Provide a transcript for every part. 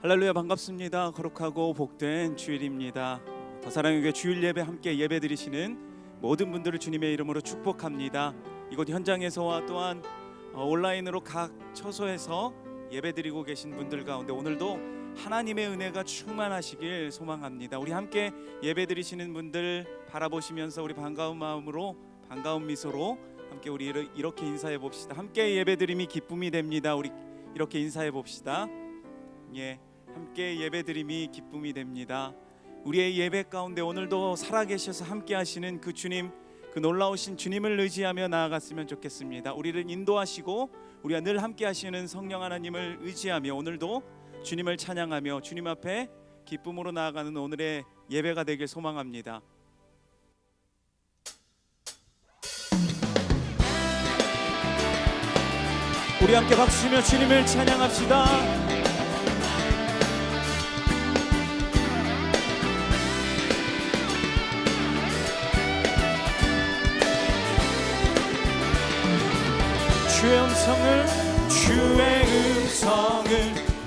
할렐루야, 반갑습니다. 거룩하고 복된 주일입니다. 더 사랑의 교회 주일 예배 함께 예배 드리시는 모든 분들을 주님의 이름으로 축복합니다. 이곳 현장에서와 또한 온라인으로 각 처소에서 예배 드리고 계신 분들 가운데 오늘도 하나님의 은혜가 충만하시길 소망합니다. 우리 함께 예배 드리시는 분들 바라보시면서 우리 반가운 마음으로, 반가운 미소로 함께 우리 이렇게 인사해 봅시다. 함께 예배 드림이 기쁨이 됩니다. 우리 이렇게 인사해 봅시다. 예, 함께 예배드림이 기쁨이 됩니다. 우리의 예배 가운데 오늘도 살아계셔서 함께 하시는 그 주님, 그 놀라우신 주님을 의지하며 나아갔으면 좋겠습니다. 우리를 인도하시고 우리와 늘 함께 하시는 성령 하나님을 의지하며 오늘도 주님을 찬양하며 주님 앞에 기쁨으로 나아가는 오늘의 예배가 되길 소망합니다. 우리 함께 박수치며 주님을 찬양합시다. 주의 음성을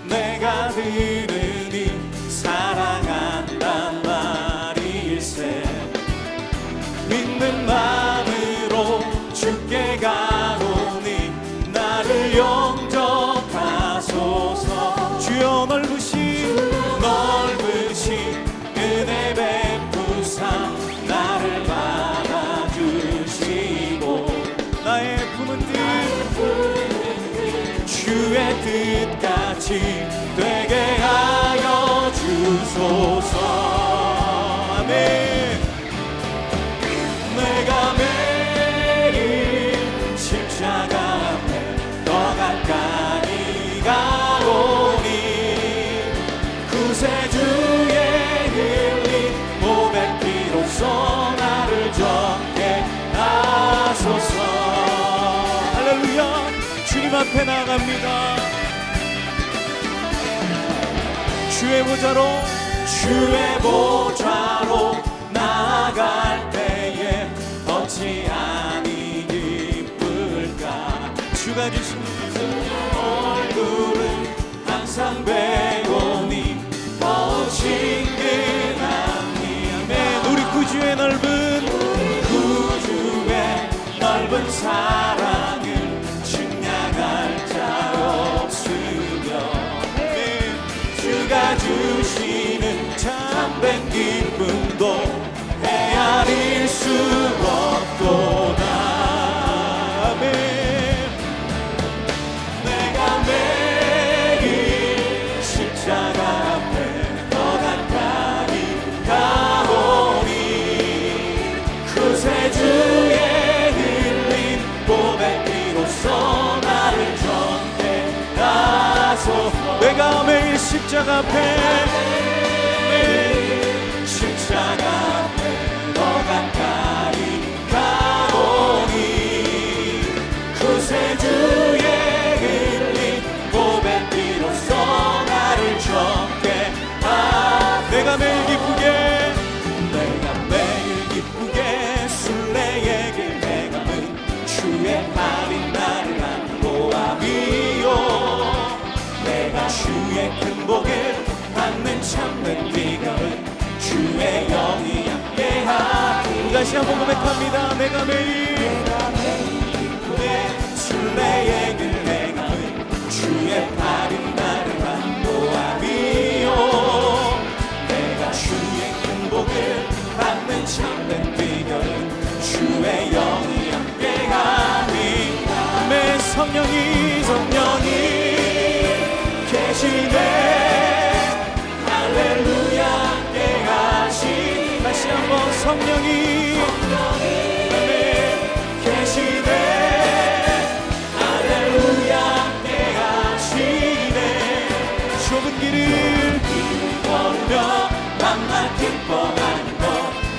내가 들으니 사랑한단 말일세. 믿는 마음으로 주께 가오니 나를 영접하소서. 주여 넓으신 은혜 베푸사 나를 받아주시고 나의 품은 뜻 주의 뜻같이 되게 하여 주소서. 아멘. 내가 매일 십자가 앞에 더 가까이 가오니 구세주의 흘린 보배 피로써 나를 정케 하소서. 할렐루야, 주님 앞에 나아갑니다. 주의 보좌로 나아갈 때에 어찌 아니 기쁠까. 주가 주신 얼굴은 항상 배우니 더욱 친근하니. 아멘. 우리 구주의 넓은 사랑을 증량할 자 없으며 주가 주시는 참된 기쁨도 헤아릴 수 없도다. 아멘. 내가 매일 십자가 앞에 더 가까이 가오니 구세주의 내가 매일 십자가 앞에 더 가까이 가오니 구세주의 흘린 보배 피로써 나를 정케 내가 매일 기쁘게 순례의 길 행함은 주의 팔이 나를 안보하미요. 내가 주의 큰 복을 받는 참된 비결은 주의 영이 함께하니. 다시 한번 고백합니다. 내가 매일 기쁘게 순례의 길 행함은 주의 팔이 나를 안보하미요. 내가 주의 큰 복을 받는 참된 비결은 주의 영이 함께하니. 내 성령이 계시네. 할렐루야 함께하시니. 다시 한번 성령이 계시네. 할렐루야 함께하시네. 좁은 길을 걸으며 만나 기뻐하는 것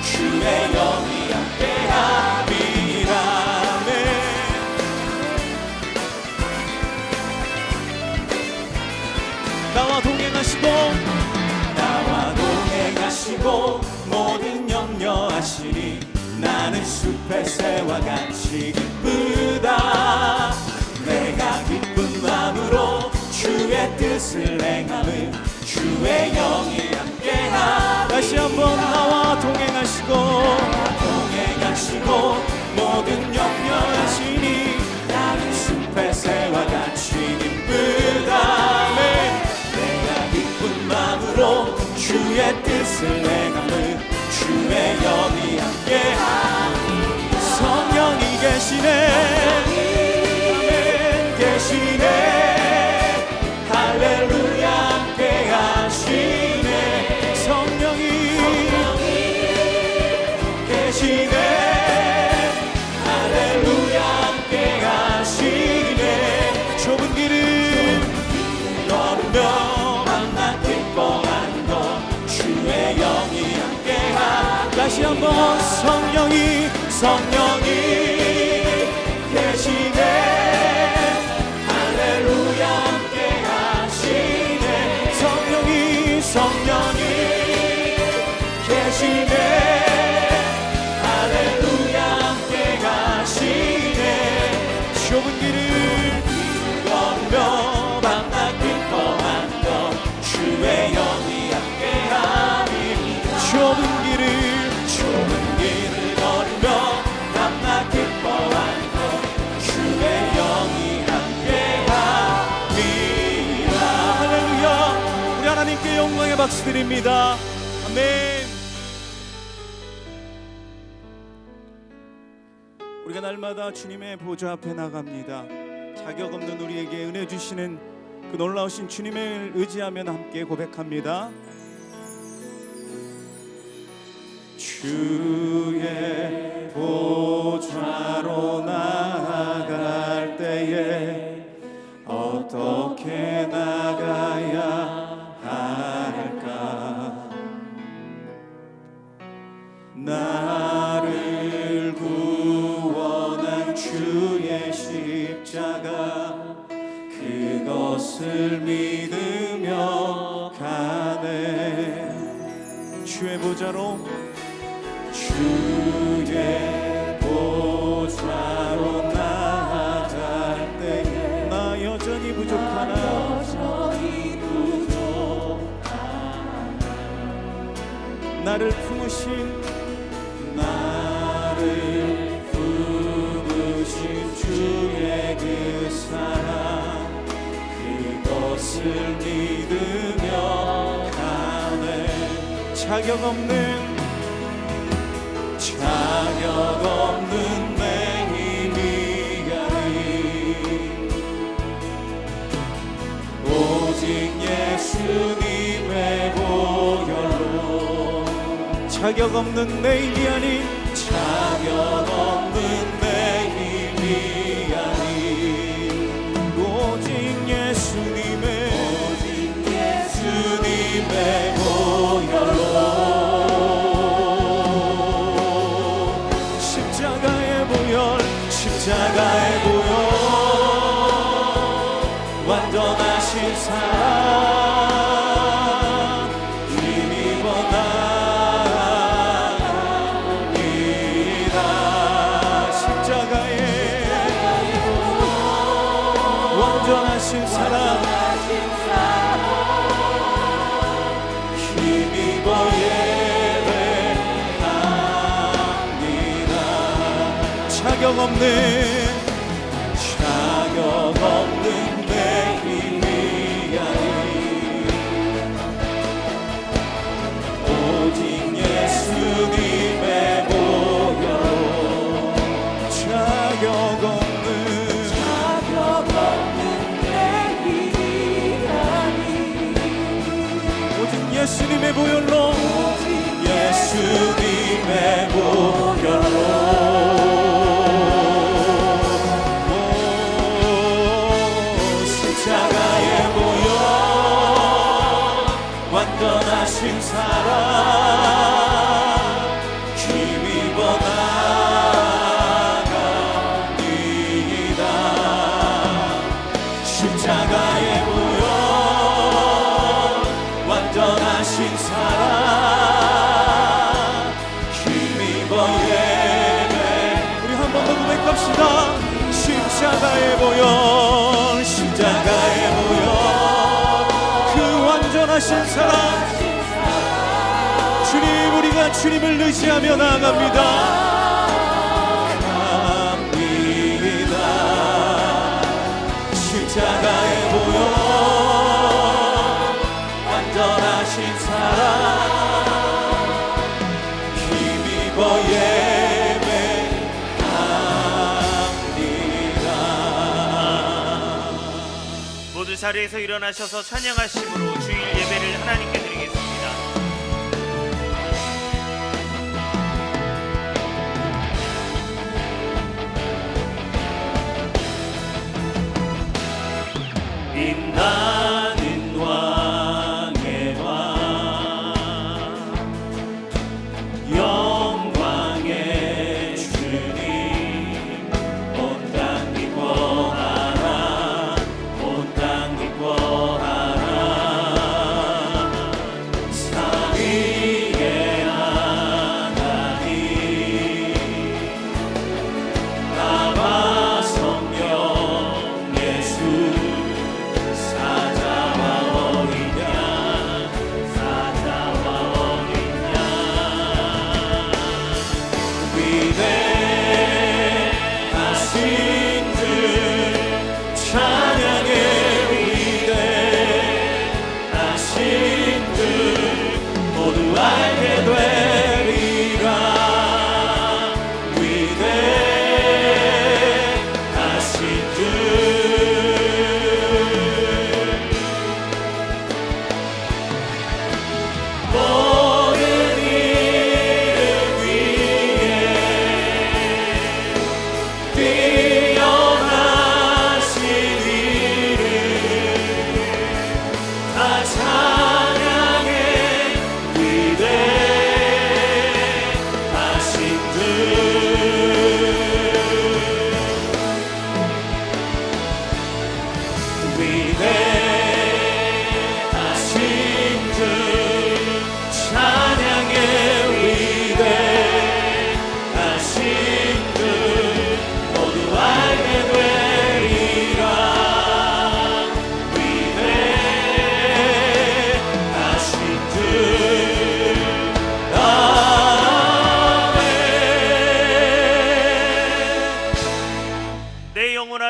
주의 영이 함께하리라. 나와 동행하시고 모든 염려하시니 나는 숲의 새와 같이 기쁘다. 내가 기쁜 마음으로 주의 주의 뜻을 행함은 주의 영이 함께하리. 다시 한번 나와 동행하시고 모든 염려하시니 나는 숲의 새와 같이 기쁘다. 내가 기쁜 마음으로 주의 뜻을 행함은 주의 영이 함께하리. 성령이 계시네. 아멘. 계시네. 할렐루야 함께하시네. 성령이 계시네. 할렐루야 함께하시네. 좁은 길을 걸으며 만나 기뻐하는 것 주의 영이 함께하리. 다시 한번 성령이 계시네. 할렐루야 함께하시네. 성령이 계시네. 할렐루야 함께하시네. 좁은 길을 걸으며 만나 기뻐하는 것 주의 영이 함께하리. 좁은 길을 걸으며 만나 기뻐하는 것 주의 영이 함께하리라. 할렐루야. 우리 하나님께 영광의 박수 드립니다. 아멘. 우리가 날마다 주님의 보좌 앞에 나갑니다. 자격 없는 우리에게 은혜 주시는 그 놀라우신 주님을 의지하며 함께 고백합니다. 주의 보좌로 나아갈 때에 어떻게 나가야 할까? 나를 구원한 주의 십자가 그것을 믿으며 가네. 주의 보좌로 나아갈 때에 나 여전히 부족하나 나를 품으신 주의 그 사랑 그것을 믿으며 가네. 자격 없는 내 힘이 아닌 오직 예수님의 보혈로. 자격 없는 내 힘이 아닌 내 힘이 아닌 오직 예수님의 보혈로. 십자가의 보혈 완전하신 사랑 힘입어 나아갑니다. 십자가의 완전하신 사랑 힘입어 예배합니다. 자격 없는 내 힘이 아닌 오직 예수님의 보혈로. 자격 없는 내 힘이 아닌 오직 예수님의 보혈로. 예수님의 보혈로. 완전하신 사랑 힘입어 나아갑니다. 십자가의 보혈 완전하신 사랑 힘입어 온전하신 사랑, 주님, 우리가 주님을 의지하며 나아갑니다. 갑니다. 십자가에 보여 완전하신 사랑, 힘입어 예배합니다. 모두 자리에서 일어나셔서 찬양하심으로 주일 예배를 하나님께 드리겠습니다. 빛나는 왕의 왕, 영광의 주님, 온 땅 기뻐하라, 온 땅 기뻐하라. 삼위의 하나님, 아바 성령 예수,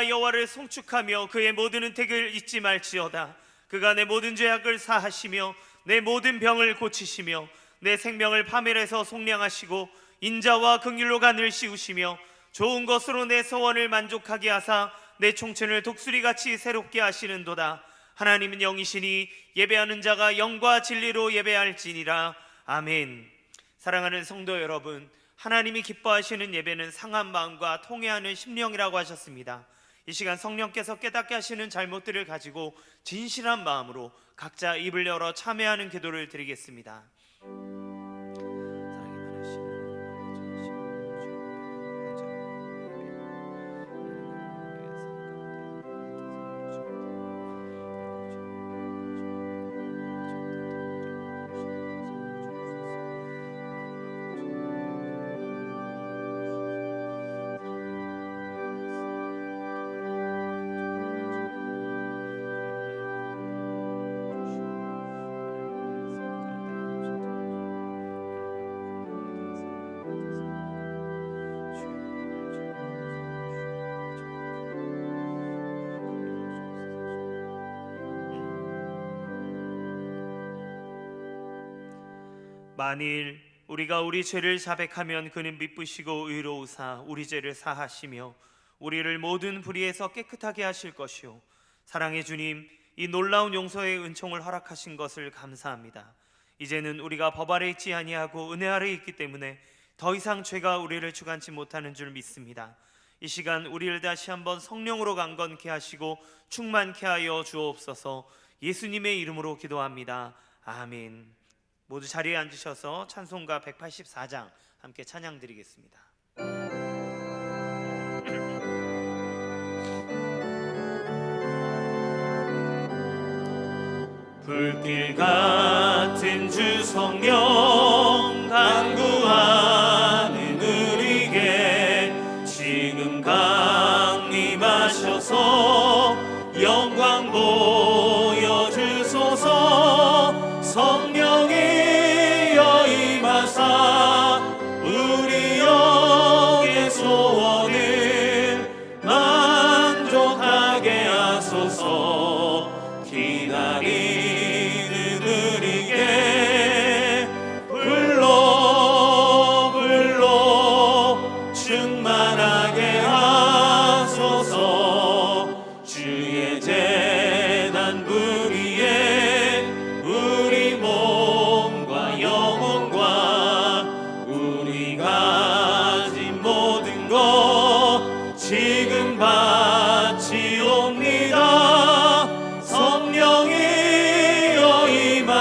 여호와를 송축하며 그의 모든 은택을 잊지 말지어다. 그가 내 모든 죄악을 사하시며 내 모든 병을 고치시며 내 생명을 파멸해서 속량하시고 인자와 긍휼로 간을 씌우시며 좋은 것으로 내 소원을 만족하게 하사 내 총천을 독수리같이 새롭게 하시는도다. 하나님은 영이시니 예배하는 자가 영과 진리로 예배할지니라. 아멘. 사랑하는 성도 여러분, 하나님이 기뻐하시는 예배는 상한 마음과 통회하는 심령이라고 하셨습니다. 이 시간 성령께서 깨닫게 하시는 잘못들을 가지고 진실한 마음으로 각자 입을 열어 참회하는 기도를 드리겠습니다. 만일 우리가 우리 죄를 자백하면 그는 미쁘시고 의로우사 우리 죄를 사하시며 우리를 모든 불의에서 깨끗하게 하실 것이요 사랑의 주님, 이 놀라운 용서의 은총을 허락하신 것을 감사합니다. 이제는 우리가 법 아래 있지 아니하고 은혜 아래 있기 때문에 더 이상 죄가 우리를 주관치 못하는 줄 믿습니다. 이 시간 우리를 다시 한번 성령으로 강건케 하시고 충만케 하여 주옵소서. 예수님의 이름으로 기도합니다. 아멘. 모두 자리에 앉으셔서 찬송가 184장 함께 찬양 드리겠습니다. 불길 같은 주 성령 간구하는 우리에게 지금 강림하셔서 영광 보여주소서.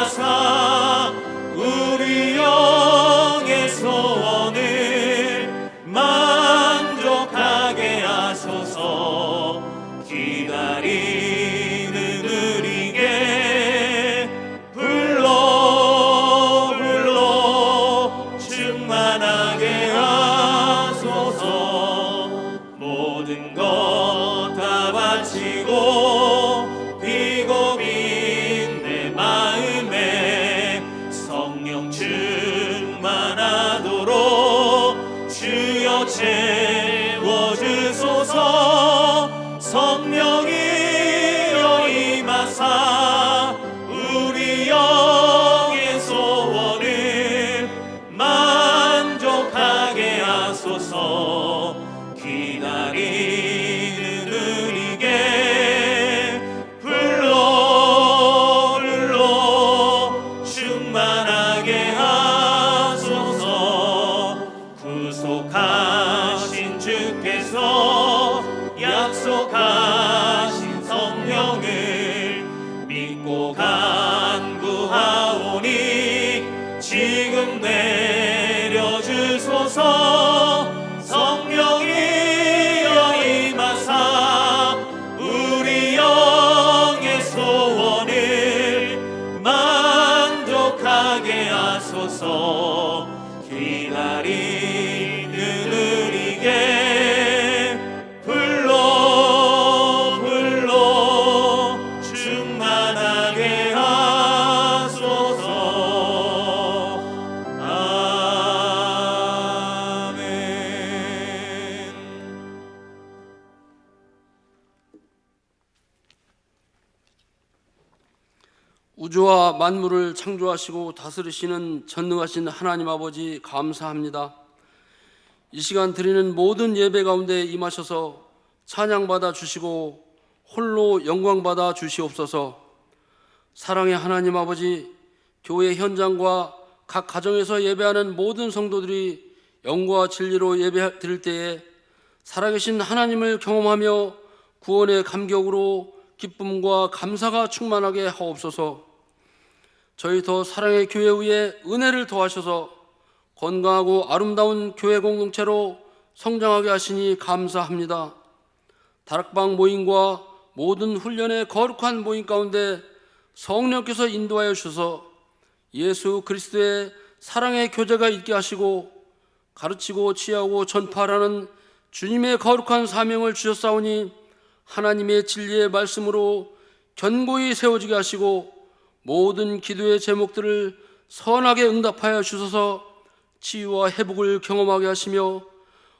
임하사 우리 영의 소원을 만족하게 하소서. 기다리는 우리에게 불러 충만하게 하소서. 모든 것 다 바치고 비고 빈 내 마음에 성령 충만하도록 주여 채워주소서. 성령이여 임하사 우리 영의 소원을 만족하게 하소서. 기다리는 우리에게 불러 충만하게 하소서. 구속하신 주께서 약속하신 성령을 믿고 간구하오니 지금 내려주소서. 성령이여 임하사 우리 영의 소원을 만족하게 하소서. 기다리는 우리에게 불러 충만하게 하소서. 아멘. 우주와 만물을 창조하시고 다스리시는 전능하신 하나님 아버지 감사합니다. 이 시간 드리는 모든 예배 가운데 임하셔서 찬양받아 주시고 홀로 영광받아 주시옵소서. 사랑의 하나님 아버지, 교회 현장과 각 가정에서 예배하는 모든 성도들이 영과 진리로 예배 드릴 때에 살아계신 하나님을 경험하며 구원의 감격으로 기쁨과 감사가 충만하게 하옵소서. 저희 더 사랑의 교회 위에 은혜를 더하셔서 건강하고 아름다운 교회 공동체로 성장하게 하시니 감사합니다. 다락방 모임과 모든 훈련의 거룩한 모임 가운데 성령께서 인도하여 주셔서 예수 그리스도의 사랑의 교제가 있게 하시고 가르치고 치유하고 전파하라는 주님의 거룩한 사명을 주셨사오니 하나님의 진리의 말씀으로 견고히 세워지게 하시고 모든 기도의 제목들을 선하게 응답하여 주셔서 치유와 회복을 경험하게 하시며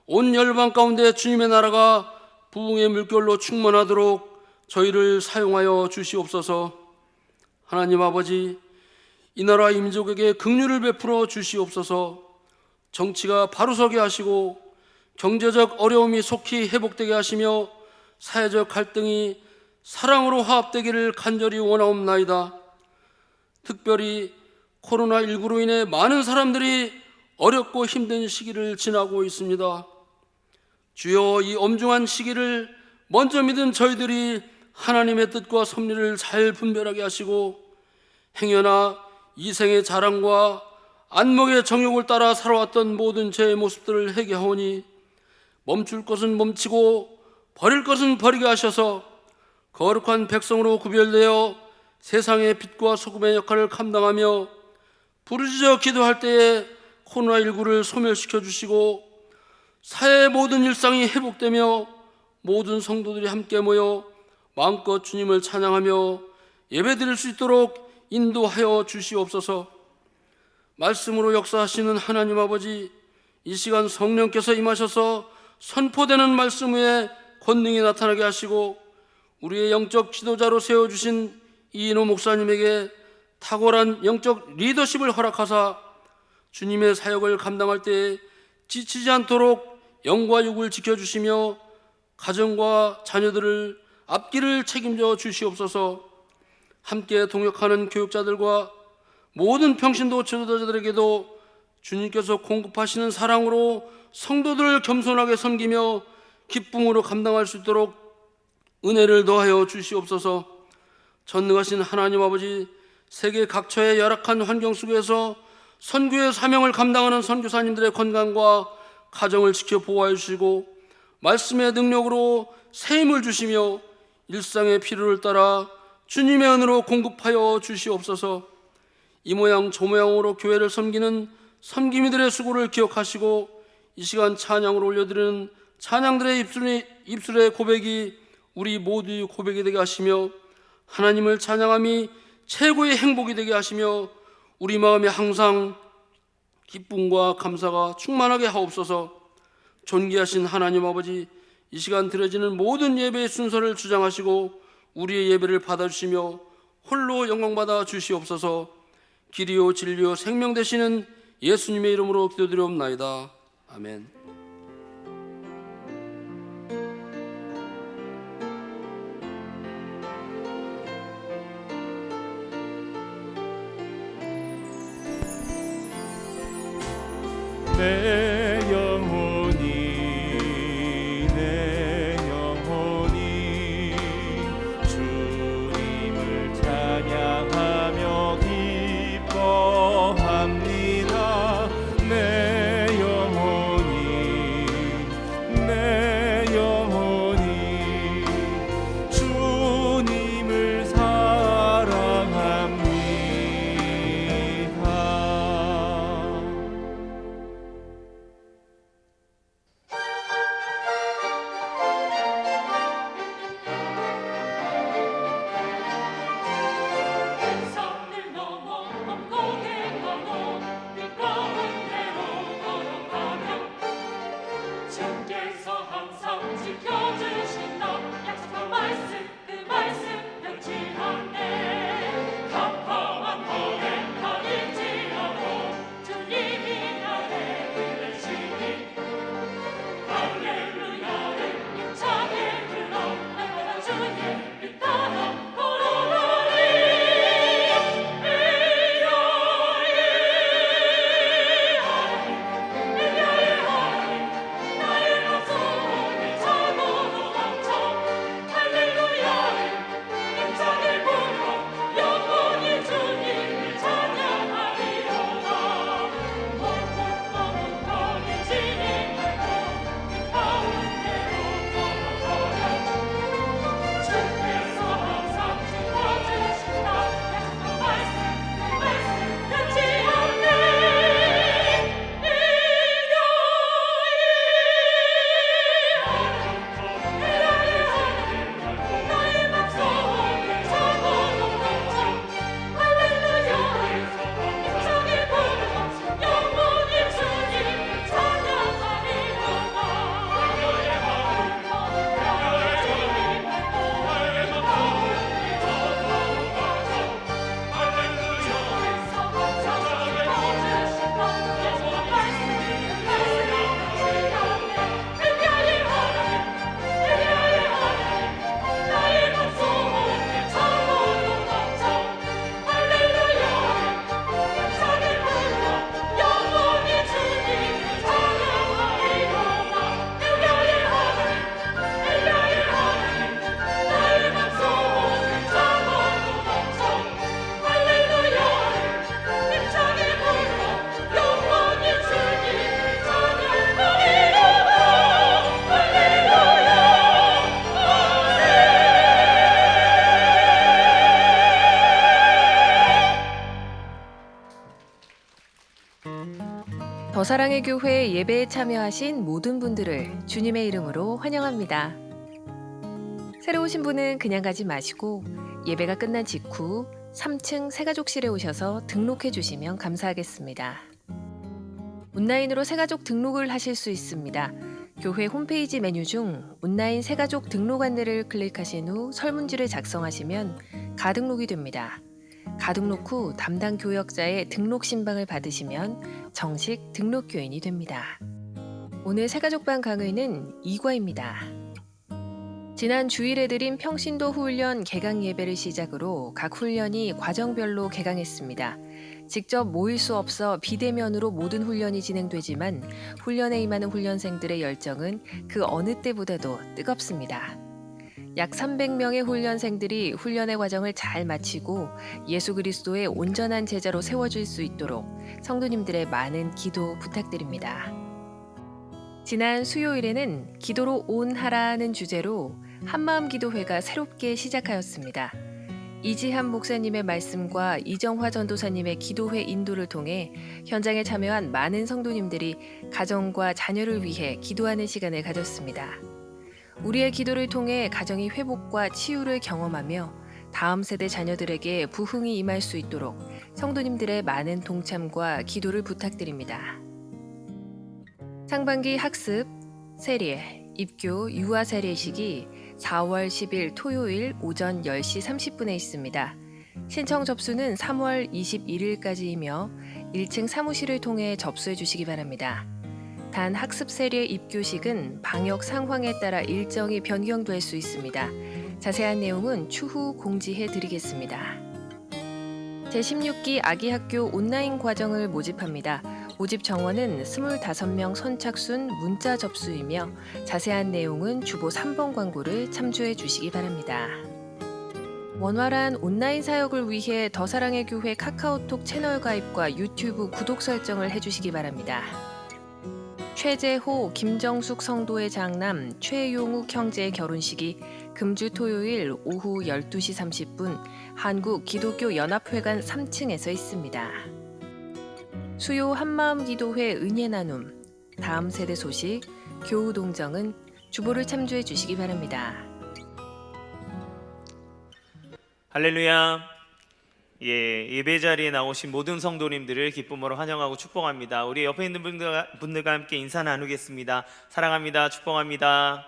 온 열방 가운데 주님의 나라가 부흥의 물결로 충만하도록 저희를 사용하여 주시옵소서. 하나님 아버지, 이 나라 민족에게 긍휼을 베풀어 주시옵소서. 정치가 바로서게 하시고 경제적 어려움이 속히 회복되게 하시며 사회적 갈등이 사랑으로 화합되기를 간절히 원하옵나이다. 특별히 코로나19로 인해 많은 사람들이 어렵고 힘든 시기를 지나고 있습니다. 주여, 이 엄중한 시기를 먼저 믿은 저희들이 하나님의 뜻과 섭리를 잘 분별하게 하시고 행여나 이생의 자랑과 안목의 정욕을 따라 살아왔던 모든 죄의 모습들을 회개하오니 멈출 것은 멈추고 버릴 것은 버리게 하셔서 거룩한 백성으로 구별되어 세상의 빛과 소금의 역할을 감당하며 부르짖어 기도할 때에 코로나19를 소멸시켜 주시고 사회의 모든 일상이 회복되며 모든 성도들이 함께 모여 마음껏 주님을 찬양하며 예배드릴 수 있도록 인도하여 주시옵소서. 말씀으로 역사하시는 하나님 아버지, 이 시간 성령께서 임하셔서 선포되는 말씀 위에 권능이 나타나게 하시고 우리의 영적 지도자로 세워주신 이인호 목사님에게 탁월한 영적 리더십을 허락하사 주님의 사역을 감당할 때 지치지 않도록 영과 육을 지켜주시며 가정과 자녀들을 앞길을 책임져 주시옵소서. 함께 동역하는 교육자들과 모든 평신도 지도자들에게도 주님께서 공급하시는 사랑으로 성도들을 겸손하게 섬기며 기쁨으로 감당할 수 있도록 은혜를 더하여 주시옵소서. 전능하신 하나님 아버지, 세계 각처의 열악한 환경 속에서 선교의 사명을 감당하는 선교사님들의 건강과 가정을 지켜 보호해 주시고 말씀의 능력으로 새 힘을 주시며 일상의 필요를 따라 주님의 은혜로 공급하여 주시옵소서. 이 모양 저 모양으로 교회를 섬기는 섬김이들의 수고를 기억하시고 이 시간 찬양으로 올려드리는 찬양들의 입술의 고백이 우리 모두의 고백이 되게 하시며 하나님을 찬양함이 최고의 행복이 되게 하시며 우리 마음에 항상 기쁨과 감사가 충만하게 하옵소서. 존귀하신 하나님 아버지, 이 시간 드려지는 모든 예배의 순서를 주장하시고 우리의 예배를 받아주시며 홀로 영광받아 주시옵소서. 길이요 진리요 생명 되시는 예수님의 이름으로 기도드리옵나이다. 아멘. 내 영혼이 주님을 찬양하며 기뻐합니다. 내 영혼이 주님을 사랑합니다. 산을 넘어 언덕에 가고 빛 가운데로 걸어가며 주께서 항상 지켜주신다. 약속한 말씀 그 말씀 변치 않네. 깜깜한 거에 가릴지라도 주님이 나를 이끄시니 할렐루야를 힘차게 불러 날마다 주님 을 따라 걸어가리. 나의 맘속에 차고도 넘쳐 할렐루야를 힘차게 불러 영원히 주님을 찬양하리로다. 멀고 먼 거리 지니 말고 그 가운데로 걸어가라. 주께서 항상 지켜주신다. 약속한 말씀 그 말씀 변치 않네. 나의 맘속에 차고도 넘쳐 할렐루야를 힘차게 불러 영원히 주님을 찬양하리로다. 더사랑의 교회 예배에 참여하신 모든 분들을 주님의 이름으로 환영합니다. 새로 오신 분은 그냥 가지 마시고 예배가 끝난 직후 3층 새가족실에 오셔서 등록해 주시면 감사하겠습니다. 온라인으로 새가족 등록을 하실 수 있습니다. 교회 홈페이지 메뉴 중 온라인 새가족 등록 안내를 클릭하신 후 설문지를 작성하시면 가등록이 됩니다. 가등록 후 담당 교역자의 등록 신방을 받으시면 정식 등록교인이 됩니다. 오늘 새가족반 강의는 2과입니다. 지난 주일에 드린 평신도 훈련 개강 예배를 시작으로 각 훈련이 과정별로 개강했습니다. 직접 모일 수 없어 비대면으로 모든 훈련이 진행되지만 훈련에 임하는 훈련생들의 열정은 그 어느 때보다도 뜨겁습니다. 약 300명의 훈련생들이 훈련의 과정을 잘 마치고 예수 그리스도의 온전한 제자로 세워질 수 있도록 성도님들의 많은 기도 부탁드립니다. 지난 수요일에는 기도로 온하라는 주제로 한마음 기도회가 새롭게 시작하였습니다. 이지한 목사님의 말씀과 이정화 전도사님의 기도회 인도를 통해 현장에 참여한 많은 성도님들이 가정과 자녀를 위해 기도하는 시간을 가졌습니다. 우리의 기도를 통해 가정이 회복과 치유를 경험하며 다음 세대 자녀들에게 부흥이 임할 수 있도록 성도님들의 많은 동참과 기도를 부탁드립니다. 상반기 학습, 세례, 입교, 유아 세례식이 4월 10일 토요일 오전 10시 30분에 있습니다. 신청 접수는 3월 21일까지이며 1층 사무실을 통해 접수해 주시기 바랍니다. 단 학습 세례 입교식은 방역 상황에 따라 일정이 변경될 수 있습니다. 자세한 내용은 추후 공지해 드리겠습니다. 제16기 아기학교 온라인 과정을 모집합니다. 모집 정원은 25명 선착순 문자 접수이며 자세한 내용은 주보 3번 광고를 참조해 주시기 바랍니다. 원활한 온라인 사역을 위해 더사랑의 교회 카카오톡 채널 가입과 유튜브 구독 설정을 해주시기 바랍니다. 최재호, 김정숙 성도의 장남 최용욱 형제의 결혼식이 금주 토요일 오후 12시 30분 한국 기독교 연합회관 3층에서 있습니다. 수요 한마음 기도회 은혜 나눔, 다음 세대 소식, 교우 동정은 주보를 참조해 주시기 바랍니다. 할렐루야. 예배 자리에 나오신 모든 성도님들을 기쁨으로 환영하고 축복합니다. 우리 옆에 있는 분들과 함께 인사 나누겠습니다. 사랑합니다. 축복합니다.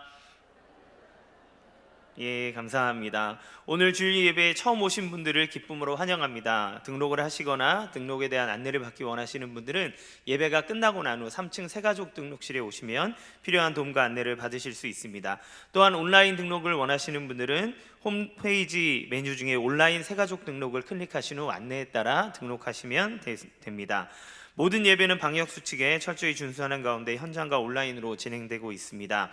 예, 감사합니다. 오늘 주일 예배에 처음 오신 분들을 기쁨으로 환영합니다. 등록을 하시거나 등록에 대한 안내를 받기 원하시는 분들은 예배가 끝나고 난 후 3층 새가족 등록실에 오시면 필요한 도움과 안내를 받으실 수 있습니다. 또한 온라인 등록을 원하시는 분들은 홈페이지 메뉴 중에 온라인 새가족 등록을 클릭하신 후 안내에 따라 등록하시면 됩니다. 모든 예배는 방역수칙에 철저히 준수하는 가운데 현장과 온라인으로 진행되고 있습니다.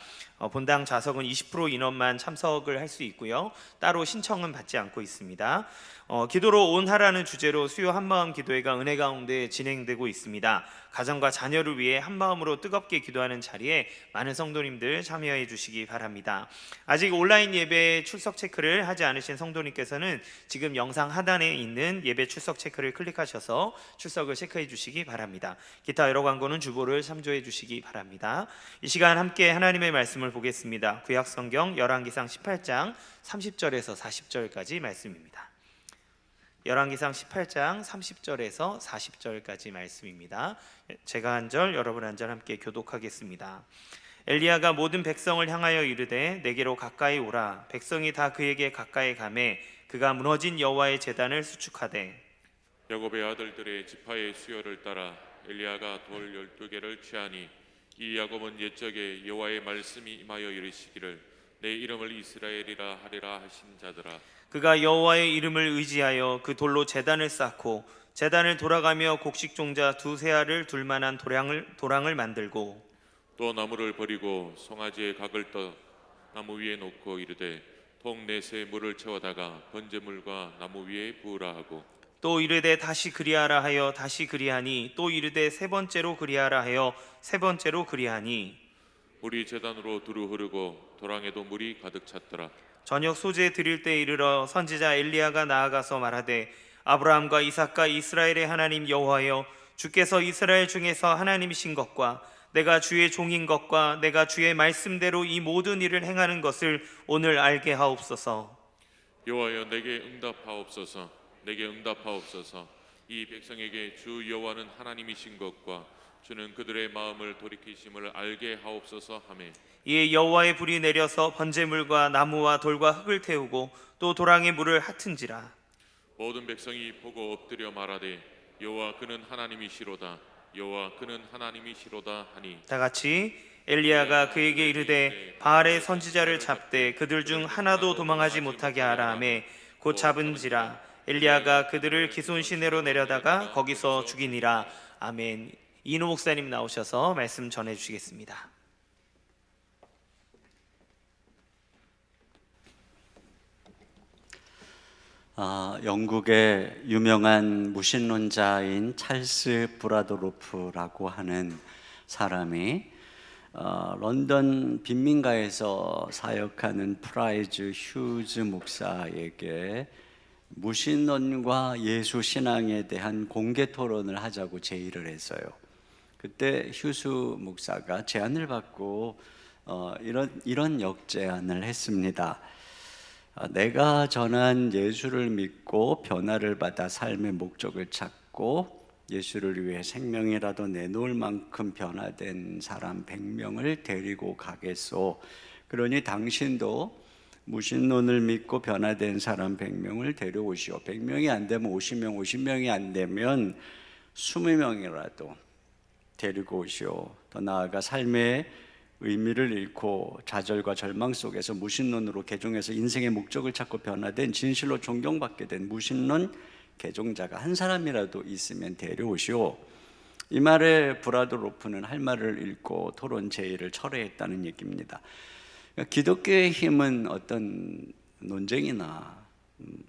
본당 좌석은 20% 인원만 참석을 할 수 있고요. 따로 신청은 받지 않고 있습니다. 기도로 온하라는 주제로 수요 한마음 기도회가 은혜 가운데 진행되고 있습니다. 가정과 자녀를 위해 한마음으로 뜨겁게 기도하는 자리에 많은 성도님들 참여해 주시기 바랍니다. 아직 온라인 예배 출석 체크를 하지 않으신 성도님께서는 지금 영상 하단에 있는 예배 출석 체크를 클릭하셔서 출석을 체크해 주시기 바랍니다. 기타 여러 광고는 주보를 참조해 주시기 바랍니다. 이 시간 함께 하나님의 말씀을 보겠습니다. 구약성경 열왕기상 18장 30절에서 40절까지 말씀입니다. 열왕기상 18장 30절에서 40절까지 말씀입니다. 제가 한 절, 여러분 한 절 함께 교독하겠습니다. 엘리야가 모든 백성을 향하여 이르되 내게로 가까이 오라. 백성이 다 그에게 가까이 가매 그가 무너진 여호와의 제단을 수축하되 야곱의 아들들의 지파의 수요를 따라 엘리야가 돌 12개를 취하니 이 야곱은 옛적에 여호와의 말씀이 임하여 이르시기를 내 이름을 이스라엘이라 하리라 하신 자들아. 그가 여호와의 이름을 의지하여 그 돌로 제단을 쌓고 제단을 돌아가며 곡식 종자 2세알을 둘 만한 도랑을 만들고 또 나무를 버리고 송아지의 각을 떠 나무 위에 놓고 이르되 통 4새 물을 채워다가 번제물과 나무 위에 부으라 하고 또 이르되 다시 그리하라 하여 다시 그리하니 또 이르되 세 번째로 그리하라 하여 세 번째로 그리하니 물이 제단으로 두루 흐르고 도랑에도 물이 가득 찼더라. 저녁 소재 드릴 때 이르러 선지자 엘리야가 나아가서 말하되 아브라함과 이삭과 이스라엘의 하나님 여호와여 주께서 이스라엘 중에서 하나님이신 것과 내가 주의 종인 것과 내가 주의 말씀대로 이 모든 일을 행하는 것을 오늘 알게 하옵소서. 여호와여 내게 응답하옵소서. 내게 응답하옵소서. 이 백성에게 주 여호와는 하나님이신 것과 주는 그들의 마음을 돌이키심을 알게 하옵소서 하매 이에 여호와의 불이 내려서 번제물과 나무와 돌과 흙을 태우고 또 도랑의 물을 핫은지라. 모든 백성이 보고 엎드려 말하되 여호와 그는 하나님이시로다. 여호와 그는 하나님이시로다 하니 다 같이 엘리야가 그에게 이르되 바알의 선지자를 잡되 그들 중 하나도 도망하지 못하게 하라 하매 곧 잡은지라. 엘리야가 그들을 기손 시내로 내려다가 거기서 죽이니라. 아멘. 이노 목사님 나오셔서 말씀 전해 주시겠습니다. 영국의 유명한 무신론자인 찰스 브라도로프라고 하는 사람이 런던 빈민가에서 사역하는 프라이즈 휴즈 목사에게 무신론과 예수 신앙에 대한 공개 토론을 하자고 제의를 했어요. 그때 휴즈 목사가 제안을 받고 이런 역제안을 했습니다. 내가 전한 예수를 믿고 변화를 받아 삶의 목적을 찾고 예수를 위해 생명이라도 내놓을 만큼 변화된 사람 100명을 데리고 가겠소. 그러니 당신도 무신론을 믿고 변화된 사람 100명을 데려오시오. 100명이 안 되면 50명, 50명이 안 되면 20명이라도 데리고 오시오. 더 나아가 삶의 의미를 잃고 좌절과 절망 속에서 무신론으로 개종해서 인생의 목적을 찾고 변화된 진실로 존경받게 된 무신론 개종자가 한 사람이라도 있으면 데려오시오. 이 말에 브라도로프는 할 말을 읽고 토론 제의를 철회했다는 얘기입니다. 그러니까 기독교의 힘은 어떤 논쟁이나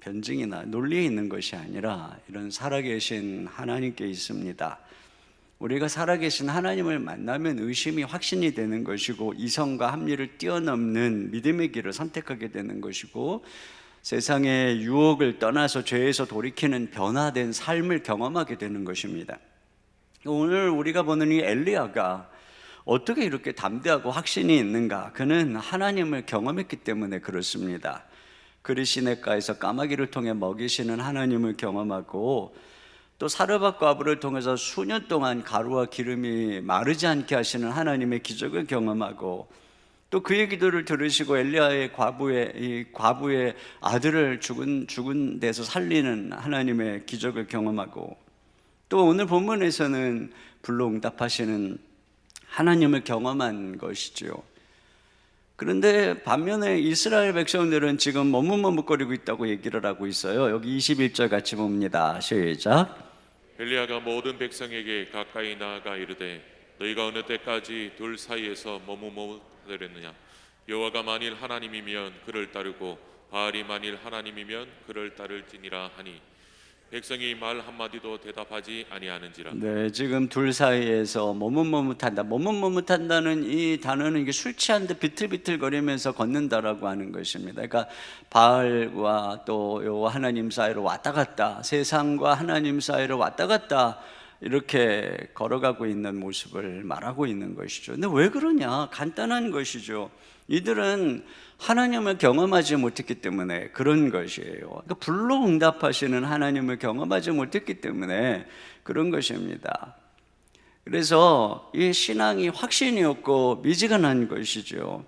변증이나 논리에 있는 것이 아니라 이런 살아계신 하나님께 있습니다. 우리가 살아계신 하나님을 만나면 의심이 확신이 되는 것이고 이성과 합리를 뛰어넘는 믿음의 길을 선택하게 되는 것이고 세상의 유혹을 떠나서 죄에서 돌이키는 변화된 삶을 경험하게 되는 것입니다. 오늘 우리가 보는 이 엘리야가 어떻게 이렇게 담대하고 확신이 있는가? 그는 하나님을 경험했기 때문에 그렇습니다. 그리시네가에서 까마귀를 통해 먹이시는 하나님을 경험하고 또 사르밧 과부를 통해서 수년 동안 가루와 기름이 마르지 않게 하시는 하나님의 기적을 경험하고 또 그의 기도를 들으시고 엘리야의 과부의 아들을 죽은 데서 살리는 하나님의 기적을 경험하고 또 오늘 본문에서는 불로응답하시는 하나님을 경험한 것이죠. 그런데 반면에 이스라엘 백성들은 지금 머뭇머뭇거리고 있다고 얘기를 하고 있어요. 여기 21절 같이 봅니다. 시작. 엘리야가 모든 백성에게 가까이 나아가 이르되 너희가 어느 때까지 둘 사이에서 머뭇머뭇하려느냐? 여호와가 만일 하나님이면 그를 따르고 바알이 만일 하나님이면 그를 따를지니라 하니 백성이 말 한마디도 대답하지 아니하는지라. 네, 지금 둘 사이에서 머뭇머뭇한다. 머뭇머뭇한다는 이 단어는 이게 술 취한 듯 비틀비틀거리면서 걷는다라고 하는 것입니다. 그러니까 바알과 또 요 하나님 사이로 왔다 갔다, 세상과 하나님 사이로 왔다 갔다 이렇게 걸어가고 있는 모습을 말하고 있는 것이죠. 근데 왜 그러냐? 간단한 것이죠. 이들은 하나님을 경험하지 못했기 때문에 그런 것이에요. 그러니까 불로응답하시는 하나님을 경험하지 못했기 때문에 그런 것입니다. 그래서 이 신앙이 확신이 없고 미지근한 것이죠.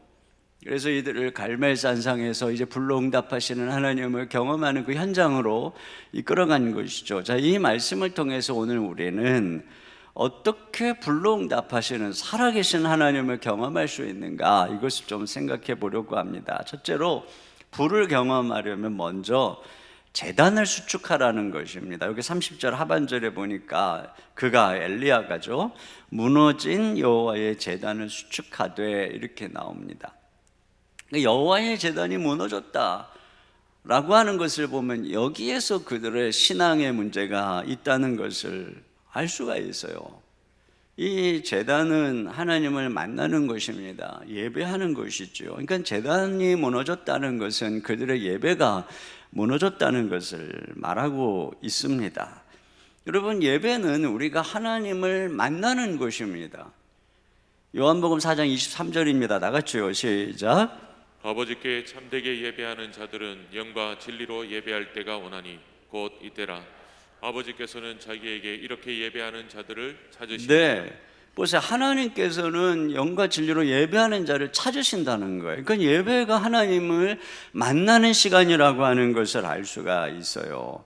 그래서 이들을 갈멜산상에서 이제 불로응답하시는 하나님을 경험하는 그 현장으로 이끌어간 것이죠. 자, 이 말씀을 통해서 오늘 우리는 어떻게 불로응답하시는 살아계신 하나님을 경험할 수 있는가, 이것을 좀 생각해 보려고 합니다. 첫째로 불을 경험하려면 먼저 제단을 수축하라는 것입니다. 여기 30절 하반절에 보니까 그가 엘리야가죠, 무너진 여호와의 제단을 수축하되 이렇게 나옵니다. 여호와의 제단이 무너졌다 라고 하는 것을 보면 여기에서 그들의 신앙의 문제가 있다는 것을 알 수가 있어요. 이 제단은 하나님을 만나는 것입니다. 예배하는 것이죠. 그러니까 제단이 무너졌다는 것은 그들의 예배가 무너졌다는 것을 말하고 있습니다. 여러분, 예배는 우리가 하나님을 만나는 것입니다. 요한복음 4장 23절입니다. 다 같이요. 시작. 아버지께 참되게 예배하는 자들은 영과 진리로 예배할 때가 오나니 곧 이때라. 아버지께서는 자기에게 이렇게 예배하는 자들을 찾으시니라. 네, 보세요. 하나님께서는 영과 진리로 예배하는 자를 찾으신다는 거예요. 그러니까 예배가 하나님을 만나는 시간이라고 하는 것을 알 수가 있어요.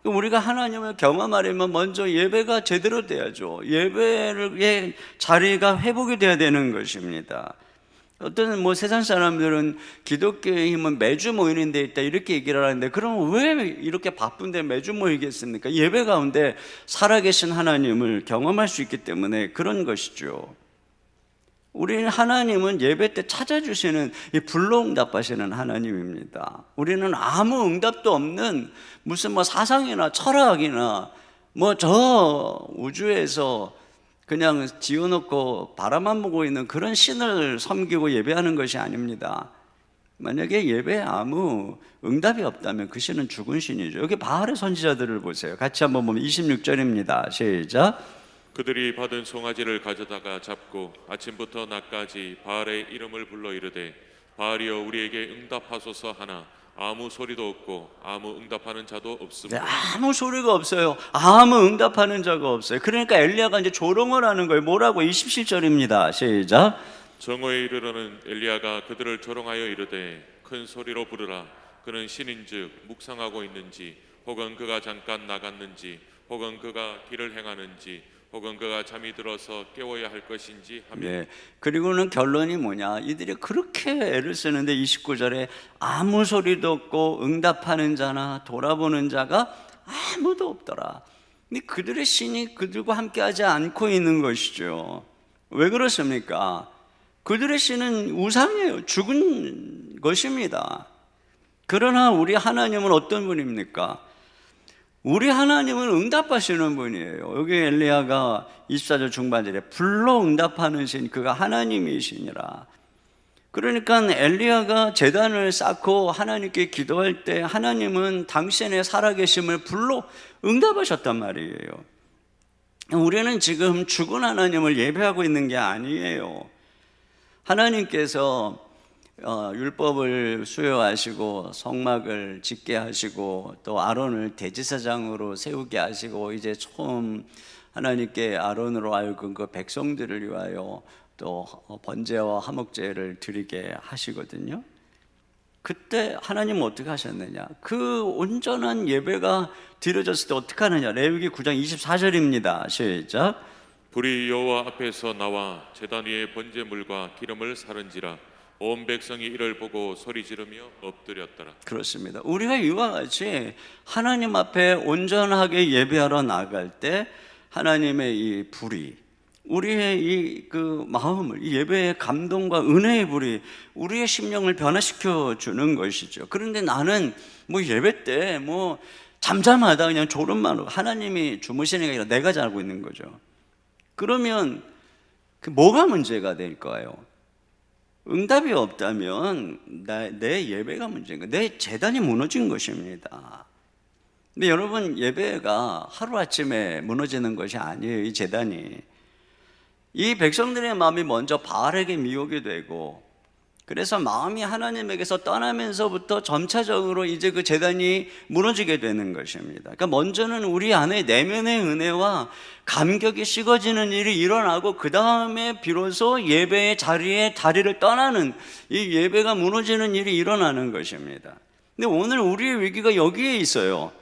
우리가 하나님을 경험하려면 먼저 예배가 제대로 돼야죠. 예배의 자리가 회복이 돼야 되는 것입니다. 어떤 세상 사람들은 기독교의 힘은 매주 모이는 데 있다 이렇게 얘기를 하는데, 그럼 왜 이렇게 바쁜데 매주 모이겠습니까? 예배 가운데 살아계신 하나님을 경험할 수 있기 때문에 그런 것이죠. 우리는 하나님은 예배 때 찾아주시는 이 불로응답하시는 하나님입니다. 우리는 아무 응답도 없는 무슨 뭐 사상이나 철학이나 뭐 저 우주에서 그냥 지어놓고 바라만 보고 있는 그런 신을 섬기고 예배하는 것이 아닙니다. 만약에 예배에 아무 응답이 없다면 그 신은 죽은 신이죠. 여기 바알의 선지자들을 보세요. 같이 한번 보면 26절입니다. 시작. 그들이 받은 송아지를 가져다가 잡고 아침부터 낮까지 바알의 이름을 불러 이르되 바알이여 우리에게 응답하소서 하나 아무 소리도 없고 아무 응답하는 자도 네, 없으므로 아무 소리가 없어요. 아무 응답하는 자가 없어요. 그러니까 엘리야가 이제 조롱을 하는 거예요. 뭐라고? 27절입니다. 시작. 정오에 이르러는 엘리야가 그들을 조롱하여 이르되 큰 소리로 부르라. 그는 신인즉 묵상하고 있는지 혹은 그가 잠깐 나갔는지 혹은 그가 길을 행하는지 혹은 그가 잠이 들어서 깨워야 할 것인지 하며 네. 그리고는 결론이 뭐냐? 이들이 그렇게 애를 쓰는데 29절에 아무 소리도 없고 응답하는 자나 돌아보는 자가 아무도 없더라. 근데 그들의 신이 그들과 함께하지 않고 있는 것이죠. 왜 그렇습니까? 그들의 신은 우상이에요. 죽은 것입니다. 그러나 우리 하나님은 어떤 분입니까? 우리 하나님은 응답하시는 분이에요. 여기 엘리야가 24절 중반절에 불로 응답하는 신, 그가 하나님이시니라. 그러니까 엘리야가 제단을 쌓고 하나님께 기도할 때 하나님은 당신의 살아계심을 불로 응답하셨단 말이에요. 우리는 지금 죽은 하나님을 예배하고 있는 게 아니에요. 하나님께서 율법을 수여하시고 성막을 짓게 하시고 또 아론을 대제사장으로 세우게 하시고 이제 처음 하나님께 아론으로 하여금 그 백성들을 위하여 또 번제와 화목제를 드리게 하시거든요. 그때 하나님은 어떻게 하셨느냐? 그 온전한 예배가 드려졌을 때 어떻게 하느냐? 레위기 9장 24절입니다. 시작. 불이 여호와 앞에서 나와 제단 위에 번제물과 기름을 사른지라 온 백성이 이를 보고 소리 지르며 엎드렸더라. 그렇습니다. 우리가 이와 같이 하나님 앞에 온전하게 예배하러 나갈 때 하나님의 이 불이 우리의 이 그 마음을 이 예배의 감동과 은혜의 불이 우리의 심령을 변화시켜 주는 것이죠. 그런데 나는 뭐 예배 때 뭐 잠잠하다 그냥 졸음만 하고 하나님이 주무시는 게 아니라 내가 자고 있는 거죠. 그러면 그 뭐가 문제가 될까요? 응답이 없다면 내 예배가 문제인 거예요. 내 제단이 무너진 것입니다. 근데 여러분, 예배가 하루아침에 무너지는 것이 아니에요. 이 제단이. 이 백성들의 마음이 먼저 바알에게 미혹이 되고 그래서 마음이 하나님에게서 떠나면서부터 점차적으로 이제 그 제단이 무너지게 되는 것입니다. 그러니까 먼저는 우리 안에 내면의 은혜와 감격이 식어지는 일이 일어나고 그 다음에 비로소 예배의 자리에 다리를 떠나는 이 예배가 무너지는 일이 일어나는 것입니다. 근데 오늘 우리의 위기가 여기에 있어요.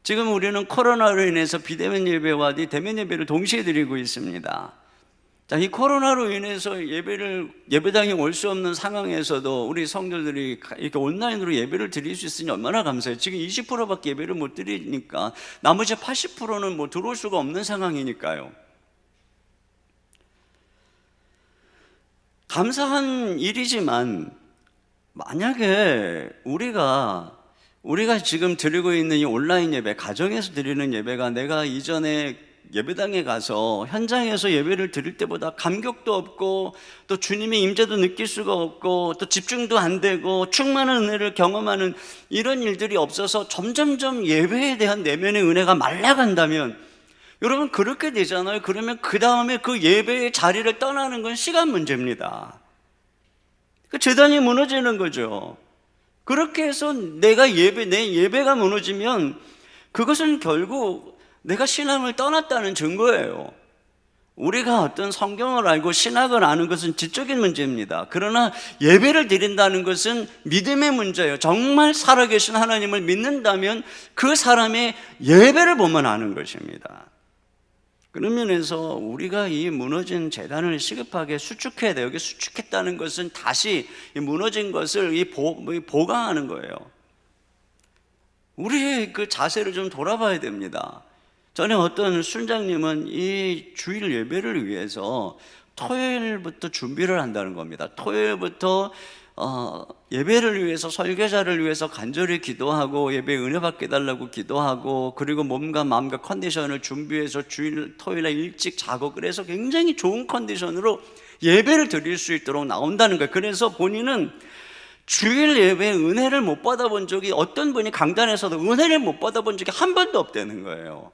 지금 우리는 코로나로 인해서 비대면 예배와 대면 예배를 동시에 드리고 있습니다. 자, 이 코로나로 인해서 예배당에 올 수 없는 상황에서도 우리 성도들이 이렇게 온라인으로 예배를 드릴 수 있으니 얼마나 감사해요. 지금 20%밖에 예배를 못 드리니까 나머지 80%는 뭐 들어올 수가 없는 상황이니까요. 감사한 일이지만 만약에 우리가 지금 드리고 있는 이 온라인 예배, 가정에서 드리는 예배가 내가 이전에 예배당에 가서 현장에서 예배를 드릴 때보다 감격도 없고 또 주님의 임재도 느낄 수가 없고 또 집중도 안 되고 충만한 은혜를 경험하는 이런 일들이 없어서 점점점 예배에 대한 내면의 은혜가 말라간다면 여러분 그렇게 되잖아요. 그러면 그 다음에 그 예배의 자리를 떠나는 건 시간 문제입니다. 그 제단이 무너지는 거죠. 그렇게 해서 내 예배가 무너지면 그것은 결국 내가 신앙을 떠났다는 증거예요. 우리가 어떤 성경을 알고 신학을 아는 것은 지적인 문제입니다. 그러나 예배를 드린다는 것은 믿음의 문제예요. 정말 살아계신 하나님을 믿는다면 그 사람의 예배를 보면 아는 것입니다. 그런 면에서 우리가 이 무너진 제단을 시급하게 수축해야 돼요. 여기 수축했다는 것은 다시 이 무너진 것을 보강하는 거예요. 우리의 그 자세를 좀 돌아봐야 됩니다. 전에 어떤 순장님은 이 주일 예배를 위해서 토요일부터 준비를 한다는 겁니다. 토요일부터 예배를 위해서, 설교자를 위해서 간절히 기도하고 예배 은혜 받게 달라고 기도하고, 그리고 몸과 마음과 컨디션을 준비해서 토요일에 일찍 자고, 그래서 굉장히 좋은 컨디션으로 예배를 드릴 수 있도록 나온다는 거예요. 그래서 본인은 주일 예배에 은혜를 못 받아본 적이, 어떤 분이 강단에서도 은혜를 못 받아본 적이 한 번도 없다는 거예요.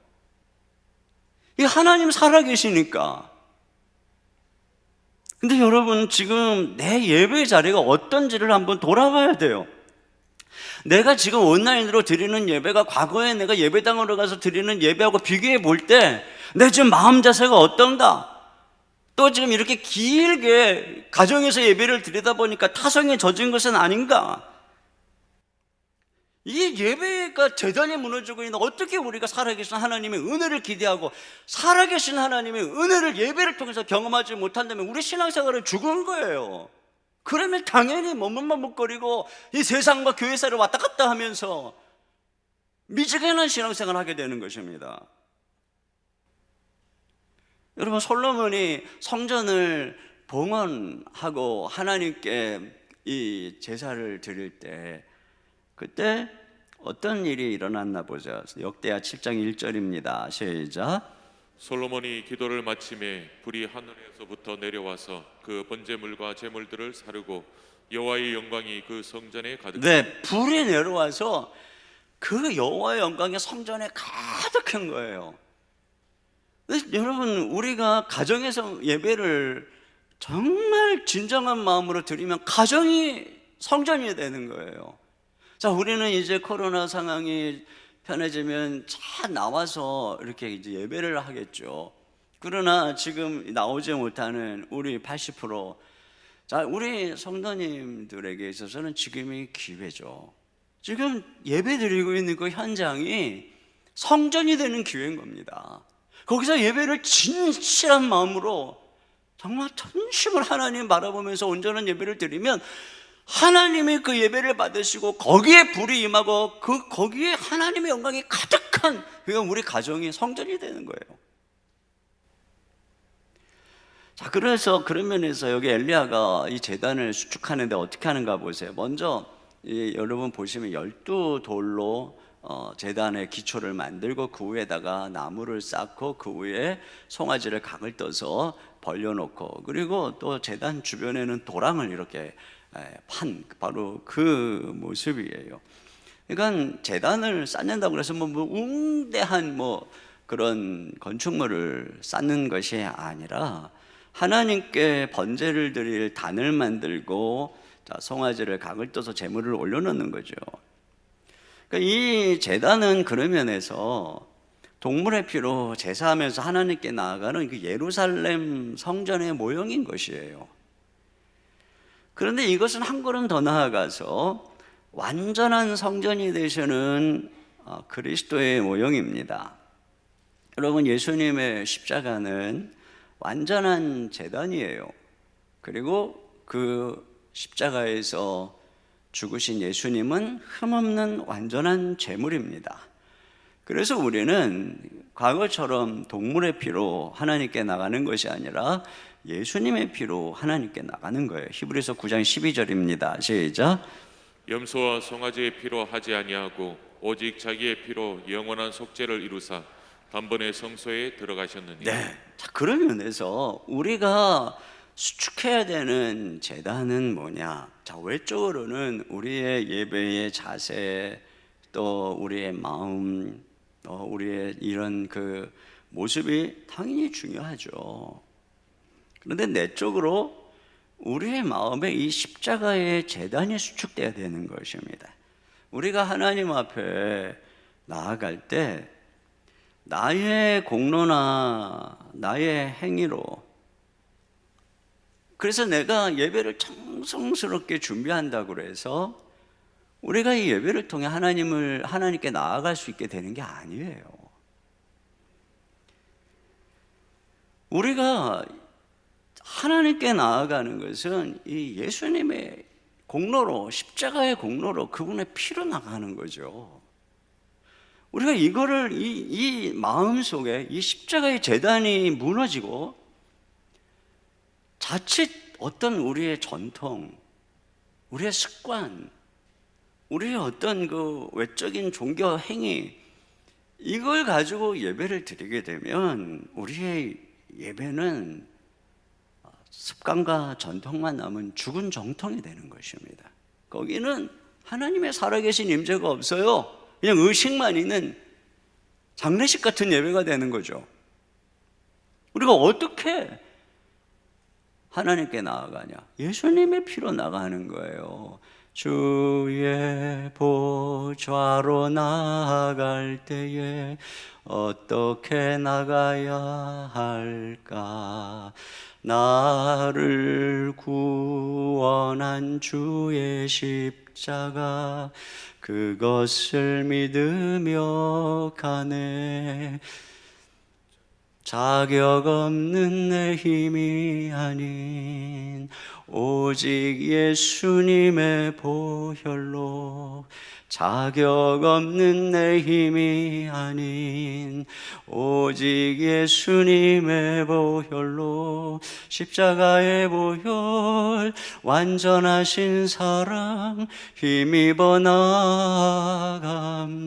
이 하나님 살아계시니까. 근데 여러분, 지금 내 예배 자리가 어떤지를 한번 돌아봐야 돼요. 내가 지금 온라인으로 드리는 예배가 과거에 내가 예배당으로 가서 드리는 예배하고 비교해 볼 때 내 지금 마음 자세가 어떤가? 또 지금 이렇게 길게 가정에서 예배를 드리다 보니까 타성에 젖은 것은 아닌가? 이 예배가 재단이 무너지고 있는데 어떻게 우리가 살아계신 하나님의 은혜를 기대하고 살아계신 하나님의 은혜를 예배를 통해서 경험하지 못한다면 우리 신앙생활은 죽은 거예요. 그러면 당연히 머뭇머뭇거리고 이 세상과 교회사를 왔다 갔다 하면서 미지근한 신앙생활을 하게 되는 것입니다. 여러분, 솔로몬이 성전을 봉헌하고 하나님께 이 제사를 드릴 때, 그때 어떤 일이 일어났나 보자. 역대하 7장 1절입니다. 시작. 솔로몬이 기도를 마침에 불이 하늘에서부터 내려와서 그 번제물과 제물들을 사르고 여호와의 영광이 그 성전에 가득. 네, 불이 내려와서 그 여호와의 영광이 성전에 가득한 거예요. 여러분, 우리가 가정에서 예배를 정말 진정한 마음으로 드리면 가정이 성전이 되는 거예요. 자, 우리는 이제 코로나 상황이 편해지면 차 나와서 이렇게 이제 예배를 하겠죠. 그러나 지금 나오지 못하는 우리 80%, 자, 우리 성도님들에게 있어서는 지금이 기회죠. 지금 예배 드리고 있는 그 현장이 성전이 되는 기회인 겁니다. 거기서 예배를 진실한 마음으로 정말 전심을 하나님 바라보면서 온전한 예배를 드리면 하나님이 그 예배를 받으시고 거기에 불이 임하고 거기에 하나님의 영광이 가득한, 그건 우리 가정이 성전이 되는 거예요. 자, 그래서 그런 면에서 여기 엘리야가 이 제단을 수축하는데 어떻게 하는가 보세요. 먼저 여러분 보시면 12돌로 제단의 기초를 만들고 그 위에다가 나무를 쌓고 그 위에 송아지를 각을 떠서 벌려놓고, 그리고 또 제단 주변에는 도랑을 이렇게 판, 바로 그 모습이에요. 그러니까 제단을 쌓는다고 해서 뭐 웅대한 그런 건축물을 쌓는 것이 아니라 하나님께 번제를 드릴 단을 만들고 송아지를 각을 떠서 제물을 올려놓는 거죠. 그러니까 이 제단은 그런 면에서 동물의 피로 제사하면서 하나님께 나아가는 그 예루살렘 성전의 모형인 것이에요. 그런데 이것은 한 걸음 더 나아가서 완전한 성전이 되시는 그리스도의 모형입니다. 여러분, 예수님의 십자가는 완전한 제단이에요. 그리고 그 십자가에서 죽으신 예수님은 흠없는 완전한 제물입니다. 그래서 우리는 과거처럼 동물의 피로 하나님께 나가는 것이 아니라 예수님의 피로 하나님께 나가는 거예요. 히브리서 9장 12절입니다. 시작. 염소와 송아지의 피로 하지 아니하고 오직 자기의 피로 영원한 속죄를 이루사 단번에 성소에 들어가셨느니. 네. 자, 그런 면에서 우리가 수축해야 되는 제단은 뭐냐? 자, 외적으로는 우리의 예배의 자세, 또 우리의 마음, 우리의 이런 그 모습이 당연히 중요하죠. 그런데 내적으로 우리의 마음에 이 십자가의 제단이 수축돼야 되는 것입니다. 우리가 하나님 앞에 나아갈 때 나의 공로나 나의 행위로, 그래서 내가 예배를 정성스럽게 준비한다고 해서 우리가 이 예배를 통해 하나님께 나아갈 수 있게 되는 게 아니에요. 우리가 하나님께 나아가는 것은 이 예수님의 공로로, 십자가의 공로로, 그분의 피로 나가는 거죠. 우리가 이거를 이 마음 속에 이 십자가의 제단이 무너지고 자칫 어떤 우리의 전통, 우리의 습관, 우리의 어떤 그 외적인 종교 행위, 이걸 가지고 예배를 드리게 되면 우리의 예배는 습관과 전통만 남은 죽은 정통이 되는 것입니다. 거기는 하나님의 살아계신 임재가 없어요. 그냥 의식만 있는 장례식 같은 예배가 되는 거죠. 우리가 어떻게 하나님께 나아가냐? 예수님의 피로 나가는 거예요. 주의 보좌로 나아갈 때에 어떻게 나가야 할까? 나를 구원한 주의 십자가, 그것을 믿으며 가네. 자격 없는 내 힘이 아닌 오직 예수님의 보혈로, 자격 없는 내 힘이 아닌 오직 예수님의 보혈로, 십자가의 보혈 완전하신 사랑 힘입어 나아갑니다.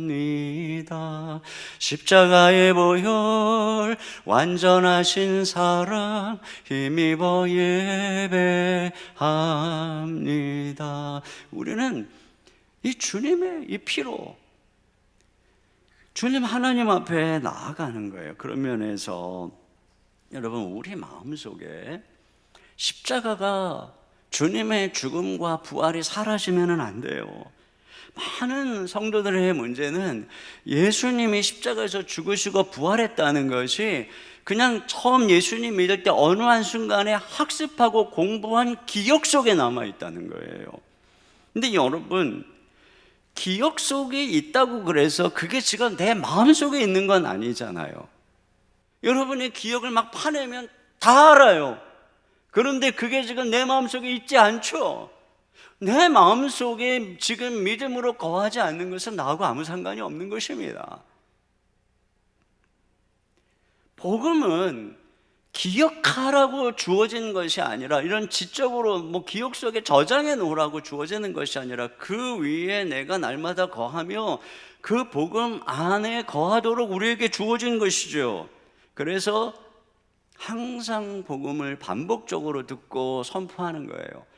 십자가의 보혈 완전하신 사랑 힘입어 예배합니다. 우리는 이 주님의 이 피로 주님 하나님 앞에 나아가는 거예요. 그런 면에서 여러분, 우리 마음속에 십자가가 주님의 죽음과 부활이 사라지면 안 돼요. 많은 성도들의 문제는 예수님이 십자가에서 죽으시고 부활했다는 것이 그냥 처음 예수님 믿을 때 어느 한순간에 학습하고 공부한 기억 속에 남아있다는 거예요. 근데 여러분, 기억 속에 있다고 그래서 그게 지금 내 마음속에 있는 건 아니잖아요. 여러분의 기억을 막 파내면 다 알아요. 그런데 그게 지금 내 마음속에 있지 않죠. 내 마음속에 지금 믿음으로 거하지 않는 것은 나하고 아무 상관이 없는 것입니다. 복음은 기억하라고 주어진 것이 아니라, 이런 지적으로 뭐 기억 속에 저장해 놓으라고 주어지는 것이 아니라, 그 위에 내가 날마다 거하며 그 복음 안에 거하도록 우리에게 주어진 것이죠. 그래서 항상 복음을 반복적으로 듣고 선포하는 거예요.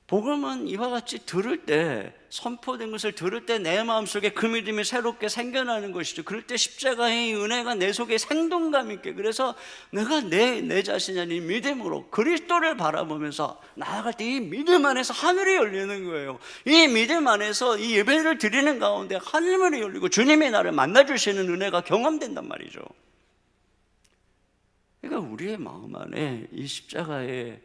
복음은 이와 같이 들을 때, 선포된 것을 들을 때 내 마음속에 그 믿음이 새롭게 생겨나는 것이죠. 그럴 때 십자가의 은혜가 내 속에 생동감 있게, 그래서 내가 내 자신이 아닌 믿음으로 그리스도를 바라보면서 나아갈 때 이 믿음 안에서 하늘이 열리는 거예요. 이 믿음 안에서 이 예배를 드리는 가운데 하늘문이 열리고 주님이 나를 만나주시는 은혜가 경험된단 말이죠. 그러니까 우리의 마음 안에 이 십자가의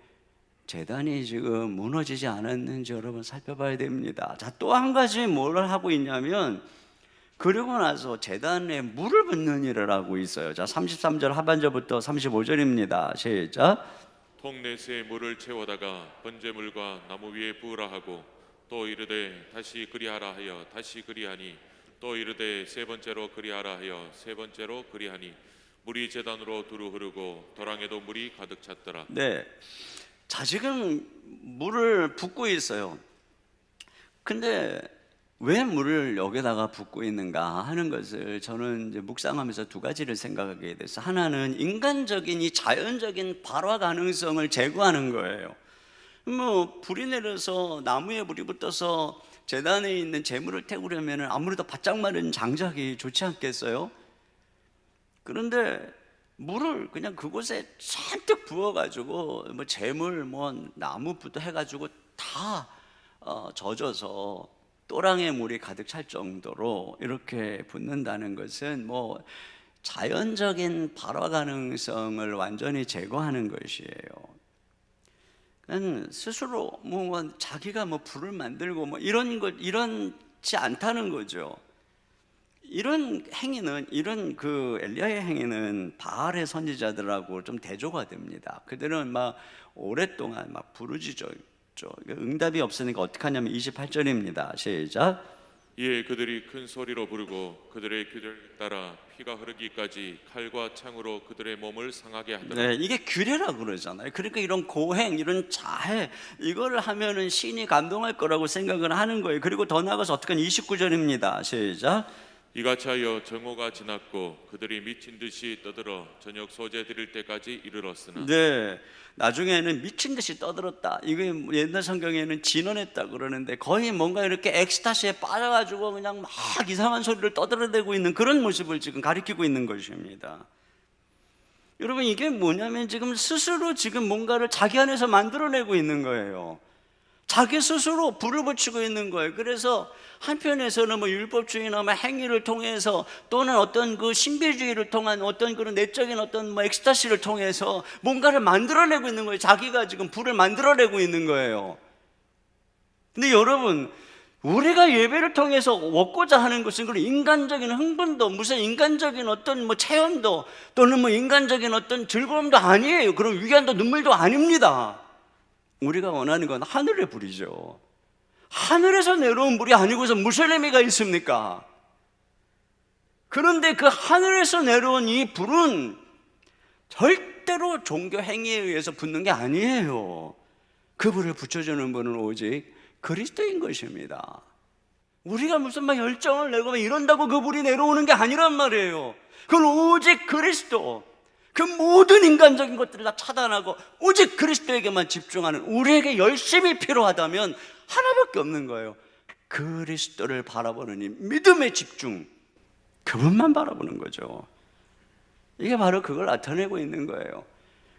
재단이 지금 무너지지 않았는지 여러분 살펴봐야 됩니다. 자, 또 한 가지 뭘 하고 있냐면, 그리고 나서 재단에 물을 붓는 일을 하고 있어요. 자, 33절 하반절부터 35절입니다. 시작. 통 넷에 물을 채워다가 번제물과 나무 위에 부으라 하고, 또 이르되 다시 그리하라 하여 다시 그리하니, 또 이르되 세 번째로 그리하라 하여 세 번째로 그리하니, 물이 제단으로 두루 흐르고 도랑에도 물이 가득 찼더라. 네. 자, 지금 물을 붓고 있어요. 근데 왜 물을 여기다가 붓고 있는가 하는 것을 저는 이제 묵상하면서 두 가지를 생각하게 됐어요. 하나는 인간적인 이 자연적인 발화 가능성을 제거하는 거예요. 뭐 불이 내려서 나무에 불이 붙어서 제단에 있는 재물을 태우려면 아무래도 바짝 마른 장작이 좋지 않겠어요? 그런데 물을 그냥 그곳에 잔뜩 부어가지고 뭐 재물, 뭐 나무부터 해가지고 다 젖어서 또랑의 물이 가득 찰 정도로 이렇게 붓는다는 것은 뭐 자연적인 발화 가능성을 완전히 제거하는 것이에요. 그냥 스스로 뭐 자기가 뭐 불을 만들고 뭐 이런지 않다는 거죠. 이런 행위는, 이런 그 엘리야의 행위는 바알의 선지자들하고 좀 대조가 됩니다. 그들은 막 오랫동안 막 부르짖었죠. 응답이 없으니까 어떻게 하냐면 28절입니다. 시작. 이에 그들이 큰 소리로 부르고 그들의 규례를 따라 피가 흐르기까지 칼과 창으로 그들의 몸을 상하게 하더라. 네, 이게 규례라 그러잖아요. 그러니까 이런 고행, 이런 자해, 이거를 하면은 신이 감동할 거라고 생각을 하는 거예요. 그리고 더 나아가서 어떻게 29절입니다. 시작. 이같이 하여 정오가 지났고 그들이 미친 듯이 떠들어 저녁 소재 드릴 때까지 이르렀으나 네, 나중에는 미친 듯이 떠들었다. 이게 옛날 성경에는 진언했다 그러는데 거의 뭔가 이렇게 엑스타시에 빠져가지고 그냥 막 이상한 소리를 떠들어대고 있는 그런 모습을 지금 가리키고 있는 것입니다. 여러분, 이게 뭐냐면 지금 스스로 지금 뭔가를 자기 안에서 만들어내고 있는 거예요. 자기 스스로 불을 붙이고 있는 거예요. 그래서 한편에서는 뭐 율법주의나 뭐 행위를 통해서 또는 어떤 그 신비주의를 통한 어떤 그런 내적인 어떤 뭐 엑스타시를 통해서 뭔가를 만들어내고 있는 거예요. 자기가 지금 불을 만들어내고 있는 거예요. 근데 여러분, 우리가 예배를 통해서 얻고자 하는 것은 그런 인간적인 흥분도, 무슨 인간적인 어떤 뭐 체험도 또는 뭐 인간적인 어떤 즐거움도 아니에요. 그런 위안도 눈물도 아닙니다. 우리가 원하는 건 하늘의 불이죠. 하늘에서 내려온 불이 아니고서 무슨 의미가 있습니까? 그런데 그 하늘에서 내려온 이 불은 절대로 종교 행위에 의해서 붙는 게 아니에요. 그 불을 붙여주는 분은 오직 그리스도인 것입니다. 우리가 무슨 막 열정을 내고 막 이런다고 그 불이 내려오는 게 아니란 말이에요. 그건 오직 그리스도, 그 모든 인간적인 것들을 다 차단하고 오직 그리스도에게만 집중하는, 우리에게 열심히 필요하다면 하나밖에 없는 거예요. 그리스도를 바라보는 이 믿음의 집중, 그분만 바라보는 거죠. 이게 바로 그걸 나타내고 있는 거예요.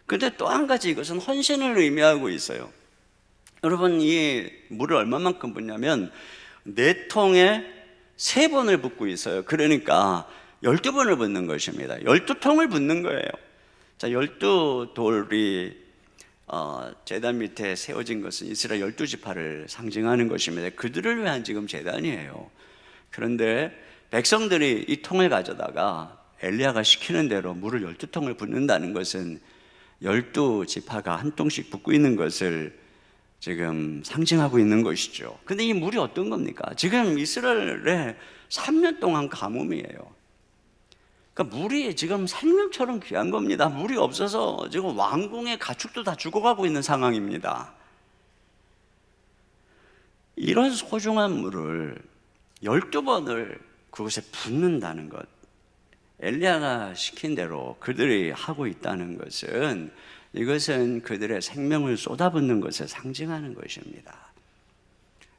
근데 또 한 가지, 이것은 헌신을 의미하고 있어요. 여러분, 이 물을 얼마만큼 붓냐면 4통에 3번을 붓고 있어요. 그러니까 12번을 붓는 것입니다. 12통을 붓는 거예요. 자, 12돌이 제단 밑에 세워진 것은 이스라엘 12지파를 상징하는 것입니다. 그들을 위한 지금 제단이에요. 그런데 백성들이 이 통을 가져다가 엘리야가 시키는 대로 물을 12통을 붓는다는 것은 12지파가 한 통씩 붓고 있는 것을 지금 상징하고 있는 것이죠. 근데 이 물이 어떤 겁니까? 지금 이스라엘에 3년 동안 가뭄이에요. 그러니까 물이 지금 생명처럼 귀한 겁니다. 물이 없어서 지금 왕궁의 가축도 다 죽어가고 있는 상황입니다. 이런 소중한 물을 12번을 그곳에 붓는다는 것, 엘리야가 시킨 대로 그들이 하고 있다는 것은, 이것은 그들의 생명을 쏟아붓는 것을 상징하는 것입니다.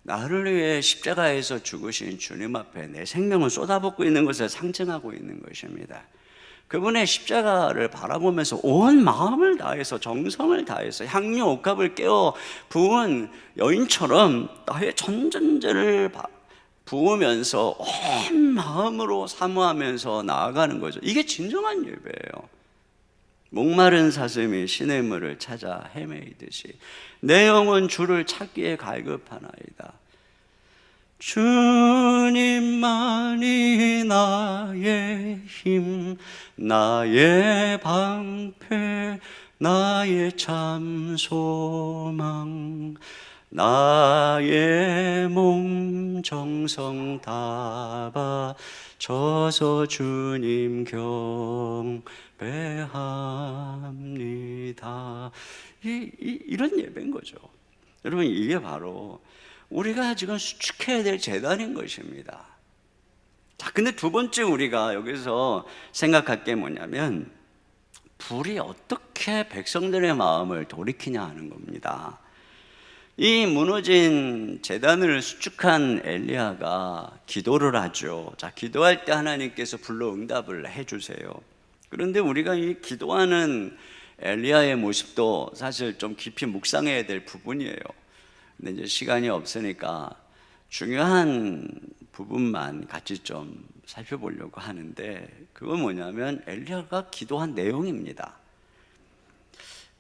나를 위해 십자가에서 죽으신 주님 앞에 내 생명을 쏟아붓고 있는 것을 상징하고 있는 것입니다. 그분의 십자가를 바라보면서 온 마음을 다해서, 정성을 다해서 향료 옥합을 깨어 부은 여인처럼 나의 전전제를 부으면서 온 마음으로 사모하면서 나아가는 거죠. 이게 진정한 예배예요. 목마른 사슴이 시냇물을 찾아 헤매이듯이 내 영혼 주를 찾기에 갈급하나이다. 주님만이 나의 힘, 나의 방패, 나의 참 소망, 나의 몸 정성 다 바쳐서 주님 경배합니다. 이런 예배인 거죠. 여러분, 이게 바로 우리가 지금 수축해야 될 재단인 것입니다. 자, 근데 두 번째 우리가 여기서 생각할 게 뭐냐면, 불이 어떻게 백성들의 마음을 돌이키냐 하는 겁니다. 이 무너진 제단을 수축한 엘리야가 기도를 하죠. 자, 기도할 때 하나님께서 불로 응답을 해주세요. 그런데 우리가 이 기도하는 엘리야의 모습도 사실 좀 깊이 묵상해야 될 부분이에요. 근데 이제 시간이 없으니까 중요한 부분만 같이 좀 살펴보려고 하는데, 그건 뭐냐면 엘리야가 기도한 내용입니다.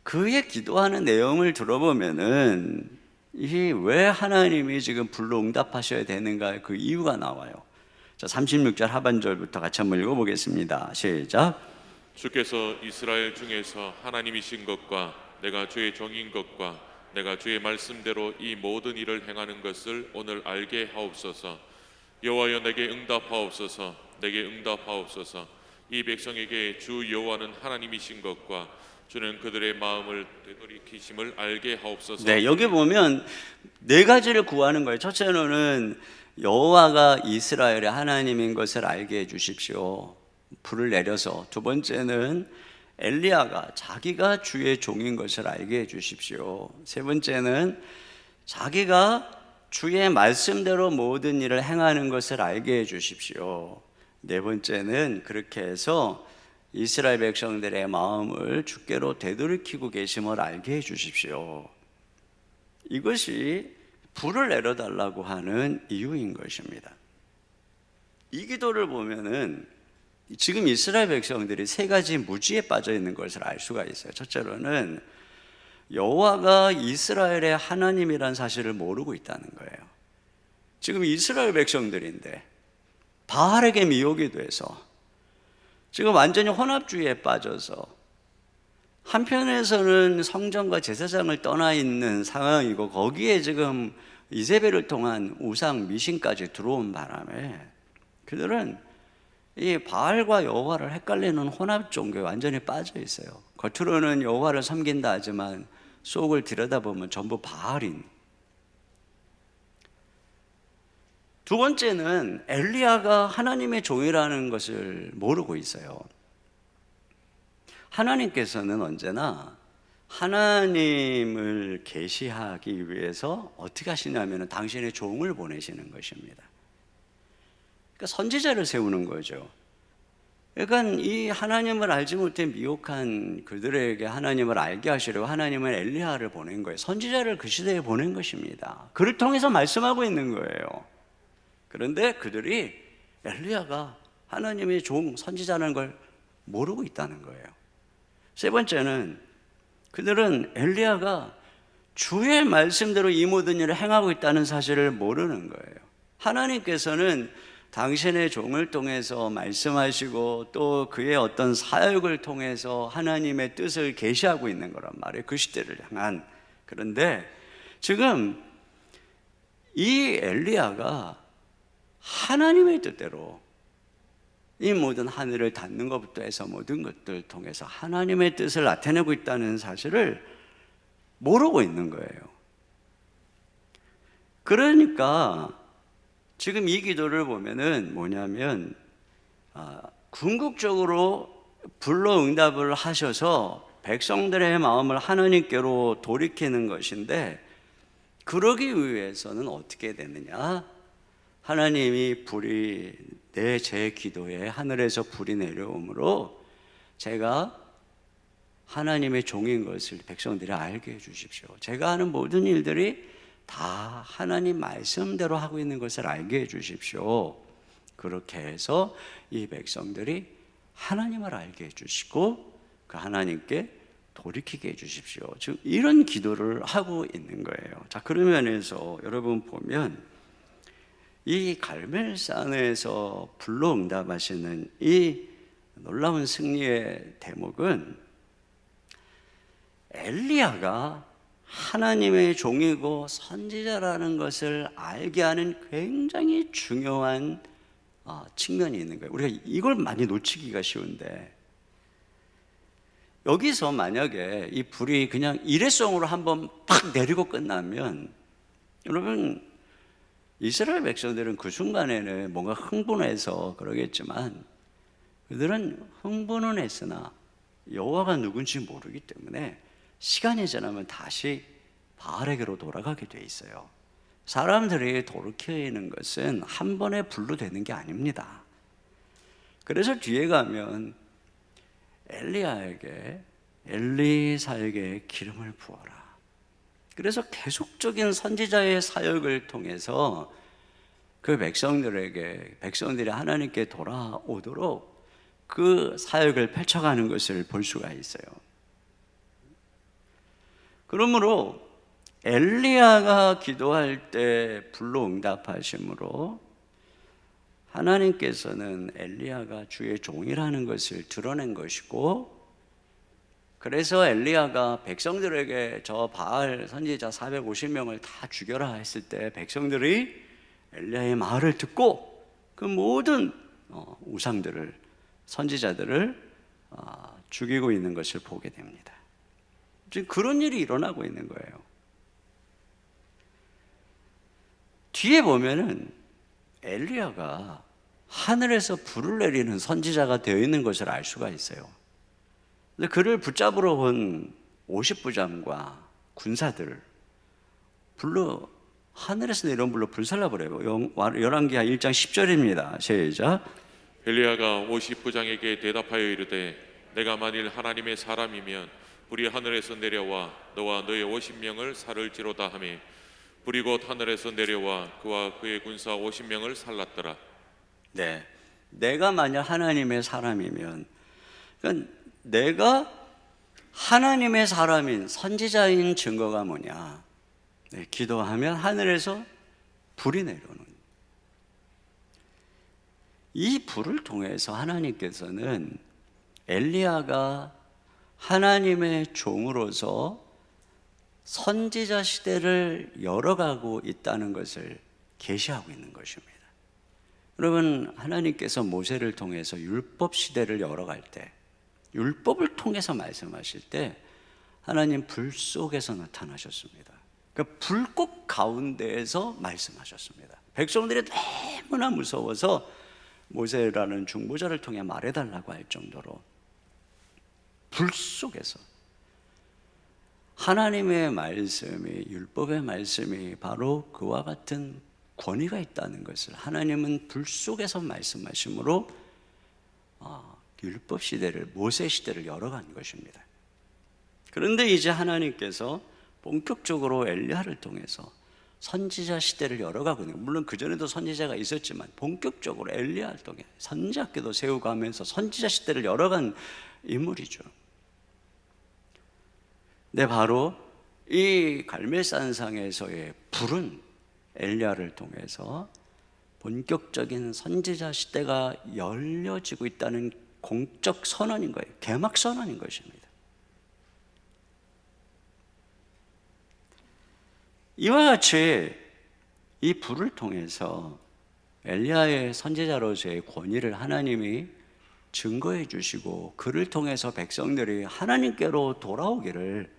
그의 기도하는 내용을 들어보면은 이 왜 하나님이 지금 불로 응답하셔야 되는가, 그 이유가 나와요. 자, 36절 하반절부터 같이 한번 읽어보겠습니다. 시작. 주께서 이스라엘 중에서 하나님이신 것과 내가 주의 종인 것과 내가 주의 말씀대로 이 모든 일을 행하는 것을 오늘 알게 하옵소서. 여호와여 내게 응답하옵소서. 내게 응답하옵소서. 이 백성에게 주 여호와는 하나님이신 것과 주는 그들의 마음을 되돌이키심을 알게 하옵소서. 네, 여기 보면 네 가지를 구하는 거예요. 첫째로는 여호와가 이스라엘의 하나님인 것을 알게 해 주십시오. 불을 내려서. 두 번째는 엘리야가 자기가 주의 종인 것을 알게 해 주십시오. 세 번째는 자기가 주의 말씀대로 모든 일을 행하는 것을 알게 해 주십시오. 네 번째는 그렇게 해서 이스라엘 백성들의 마음을 주께로 되돌이키고 계심을 알게 해 주십시오. 이것이 불을 내려달라고 하는 이유인 것입니다. 이 기도를 보면은 지금 이스라엘 백성들이 세 가지 무지에 빠져 있는 것을 알 수가 있어요. 첫째로는 여호와가 이스라엘의 하나님이란 사실을 모르고 있다는 거예요. 지금 이스라엘 백성들인데 바알에게 미혹이 돼서 지금 완전히 혼합주의에 빠져서 한편에서는 성전과 제사장을 떠나 있는 상황이고 거기에 지금 이세벨을 통한 우상 미신까지 들어온 바람에 그들은 이 바알과 여호와를 헷갈리는 혼합 종교에 완전히 빠져 있어요. 겉으로는 여호와를 섬긴다 하지만 속을 들여다보면 전부 바알인. 두 번째는 엘리야가 하나님의 종이라는 것을 모르고 있어요. 하나님께서는 언제나 하나님을 계시하기 위해서 어떻게 하시냐면 당신의 종을 보내시는 것입니다. 그러니까 선지자를 세우는 거죠. 그러니까 이 하나님을 알지 못해 미혹한 그들에게 하나님을 알게 하시려고 하나님은 엘리야를 보낸 거예요. 선지자를 그 시대에 보낸 것입니다. 그를 통해서 말씀하고 있는 거예요. 그런데 그들이 엘리야가 하나님의 종, 선지자라는 걸 모르고 있다는 거예요. 세 번째는 그들은 엘리야가 주의 말씀대로 이 모든 일을 행하고 있다는 사실을 모르는 거예요. 하나님께서는 당신의 종을 통해서 말씀하시고 또 그의 어떤 사역을 통해서 하나님의 뜻을 계시하고 있는 거란 말이에요. 그 시대를 향한. 그런데 지금 이 엘리야가 하나님의 뜻대로 이 모든 하늘을 닫는 것부터 해서 모든 것들을 통해서 하나님의 뜻을 나타내고 있다는 사실을 모르고 있는 거예요. 그러니까 지금 이 기도를 보면은 뭐냐면 궁극적으로 불로 응답을 하셔서 백성들의 마음을 하나님께로 돌이키는 것인데 그러기 위해서는 어떻게 되느냐? 하나님이 불이 제 기도에 하늘에서 불이 내려오므로 제가 하나님의 종인 것을 백성들이 알게 해주십시오. 제가 하는 모든 일들이 다 하나님 말씀대로 하고 있는 것을 알게 해주십시오. 그렇게 해서 이 백성들이 하나님을 알게 해주시고 그 하나님께 돌이키게 해주십시오. 지금 이런 기도를 하고 있는 거예요. 자, 그런 면에서 여러분 보면 이 갈멜산에서 불로 응답하시는 이 놀라운 승리의 대목은 엘리야가 하나님의 종이고 선지자라는 것을 알게 하는 굉장히 중요한 측면이 있는 거예요. 우리가 이걸 많이 놓치기가 쉬운데 여기서 만약에 이 불이 그냥 일회성으로 한번 팍 내리고 끝나면 여러분 이스라엘 백성들은 그 순간에는 뭔가 흥분해서 그러겠지만 그들은 흥분은 했으나 여호와가 누군지 모르기 때문에 시간이 지나면 다시 바알에게로 돌아가게 돼 있어요. 사람들이 돌이키는 것은 한 번에 불로 되는 게 아닙니다. 그래서 뒤에 가면 엘리사에게 기름을 부어라. 그래서 계속적인 선지자의 사역을 통해서 그 백성들이 하나님께 돌아오도록 그 사역을 펼쳐가는 것을 볼 수가 있어요. 그러므로 엘리야가 기도할 때 불로 응답하심으로 하나님께서는 엘리야가 주의 종이라는 것을 드러낸 것이고 그래서 엘리야가 백성들에게 저 바알 선지자 450명을 다 죽여라 했을 때 백성들이 엘리야의 말을 듣고 그 모든 우상들을, 선지자들을 죽이고 있는 것을 보게 됩니다. 지금 그런 일이 일어나고 있는 거예요. 뒤에 보면은 엘리야가 하늘에서 불을 내리는 선지자가 되어 있는 것을 알 수가 있어요. 근데 그를 붙잡으러 온 50부장과 군사들 불로, 하늘에서 내려온 불로 불살라버려요. 열왕기하 1장 10절입니다. 시작. 엘리야가 50부장에게 대답하여 이르되 내가 만일 하나님의 사람이면 불이 하늘에서 내려와 너와 너의 50명을 살을지로다 하며 불이 곧 하늘에서 내려와 그와 그의 군사 50명을 살랐더라. 네, 내가 만약 하나님의 사람이면, 그러니까 내가 하나님의 사람인 선지자인 증거가 뭐냐? 네, 기도하면 하늘에서 불이 내려오는, 이 불을 통해서 하나님께서는 엘리야가 하나님의 종으로서 선지자 시대를 열어가고 있다는 것을 계시하고 있는 것입니다. 여러분, 하나님께서 모세를 통해서 율법 시대를 열어갈 때, 율법을 통해서 말씀하실 때 하나님 불 속에서 나타나셨습니다. 그 불꽃 가운데에서 말씀하셨습니다. 백성들이 너무나 무서워서 모세라는 중보자를 통해 말해달라고 할 정도로 불 속에서 하나님의 말씀이, 율법의 말씀이 바로 그와 같은 권위가 있다는 것을 하나님은 불 속에서 말씀하심으로 율법 시대를, 모세 시대를 열어간 것입니다. 그런데 이제 하나님께서 본격적으로 엘리야를 통해서 선지자 시대를 열어가고 있는, 물론 그전에도 선지자가 있었지만 본격적으로 엘리야를 통해 선지자께도 세우가면서 선지자 시대를 열어간 인물이죠. 네, 바로 이 갈멜산상에서의 불은 엘리야를 통해서 본격적인 선지자 시대가 열려지고 있다는 공적 선언인 거예요. 개막 선언인 것입니다. 이와 같이 이 불을 통해서 엘리야의 선지자로서의 권위를 하나님이 증거해 주시고 그를 통해서 백성들이 하나님께로 돌아오기를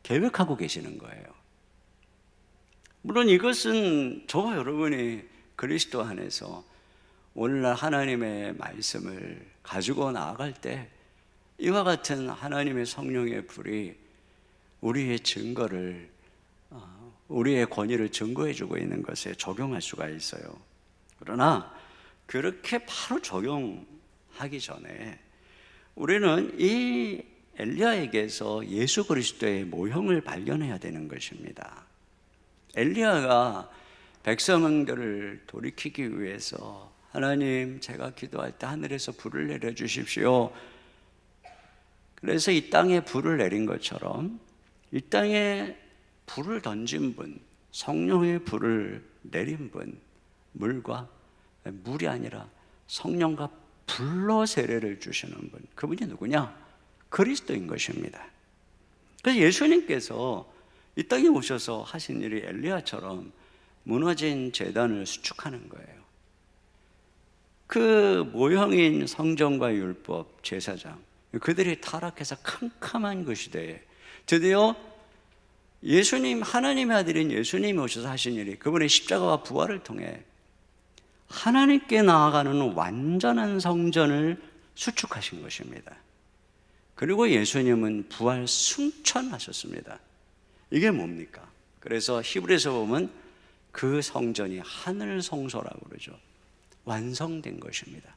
계획하고 계시는 거예요. 물론 이것은 저와 여러분이 그리스도 안에서 오늘날 하나님의 말씀을 가지고 나아갈 때 이와 같은 하나님의 성령의 불이 우리의 증거를, 우리의 권위를 증거해 주고 있는 것에 적용할 수가 있어요. 그러나 그렇게 바로 적용하기 전에 우리는 이 엘리야에게서 예수 그리스도의 모형을 발견해야 되는 것입니다. 엘리야가 백성들을 돌이키기 위해서 하나님, 제가 기도할 때 하늘에서 불을 내려주십시오. 그래서 이 땅에 불을 내린 것처럼 이 땅에 불을 던진 분, 성령의 불을 내린 분, 물이 아니라 성령과 불로 세례를 주시는 분, 그분이 누구냐? 그리스도인 것입니다. 그래서 예수님께서 이 땅에 오셔서 하신 일이 엘리야처럼 무너진 제단을 수축하는 거예요. 그 모형인 성전과 율법, 제사장, 그들이 타락해서 캄캄한 그 시대에 드디어 예수님, 하나님의 아들인 예수님이 오셔서 하신 일이 그분의 십자가와 부활을 통해 하나님께 나아가는 완전한 성전을 수축하신 것입니다. 그리고 예수님은 부활 승천하셨습니다. 이게 뭡니까? 그래서 히브리서 보면 그 성전이 하늘 성소라고 그러죠. 완성된 것입니다.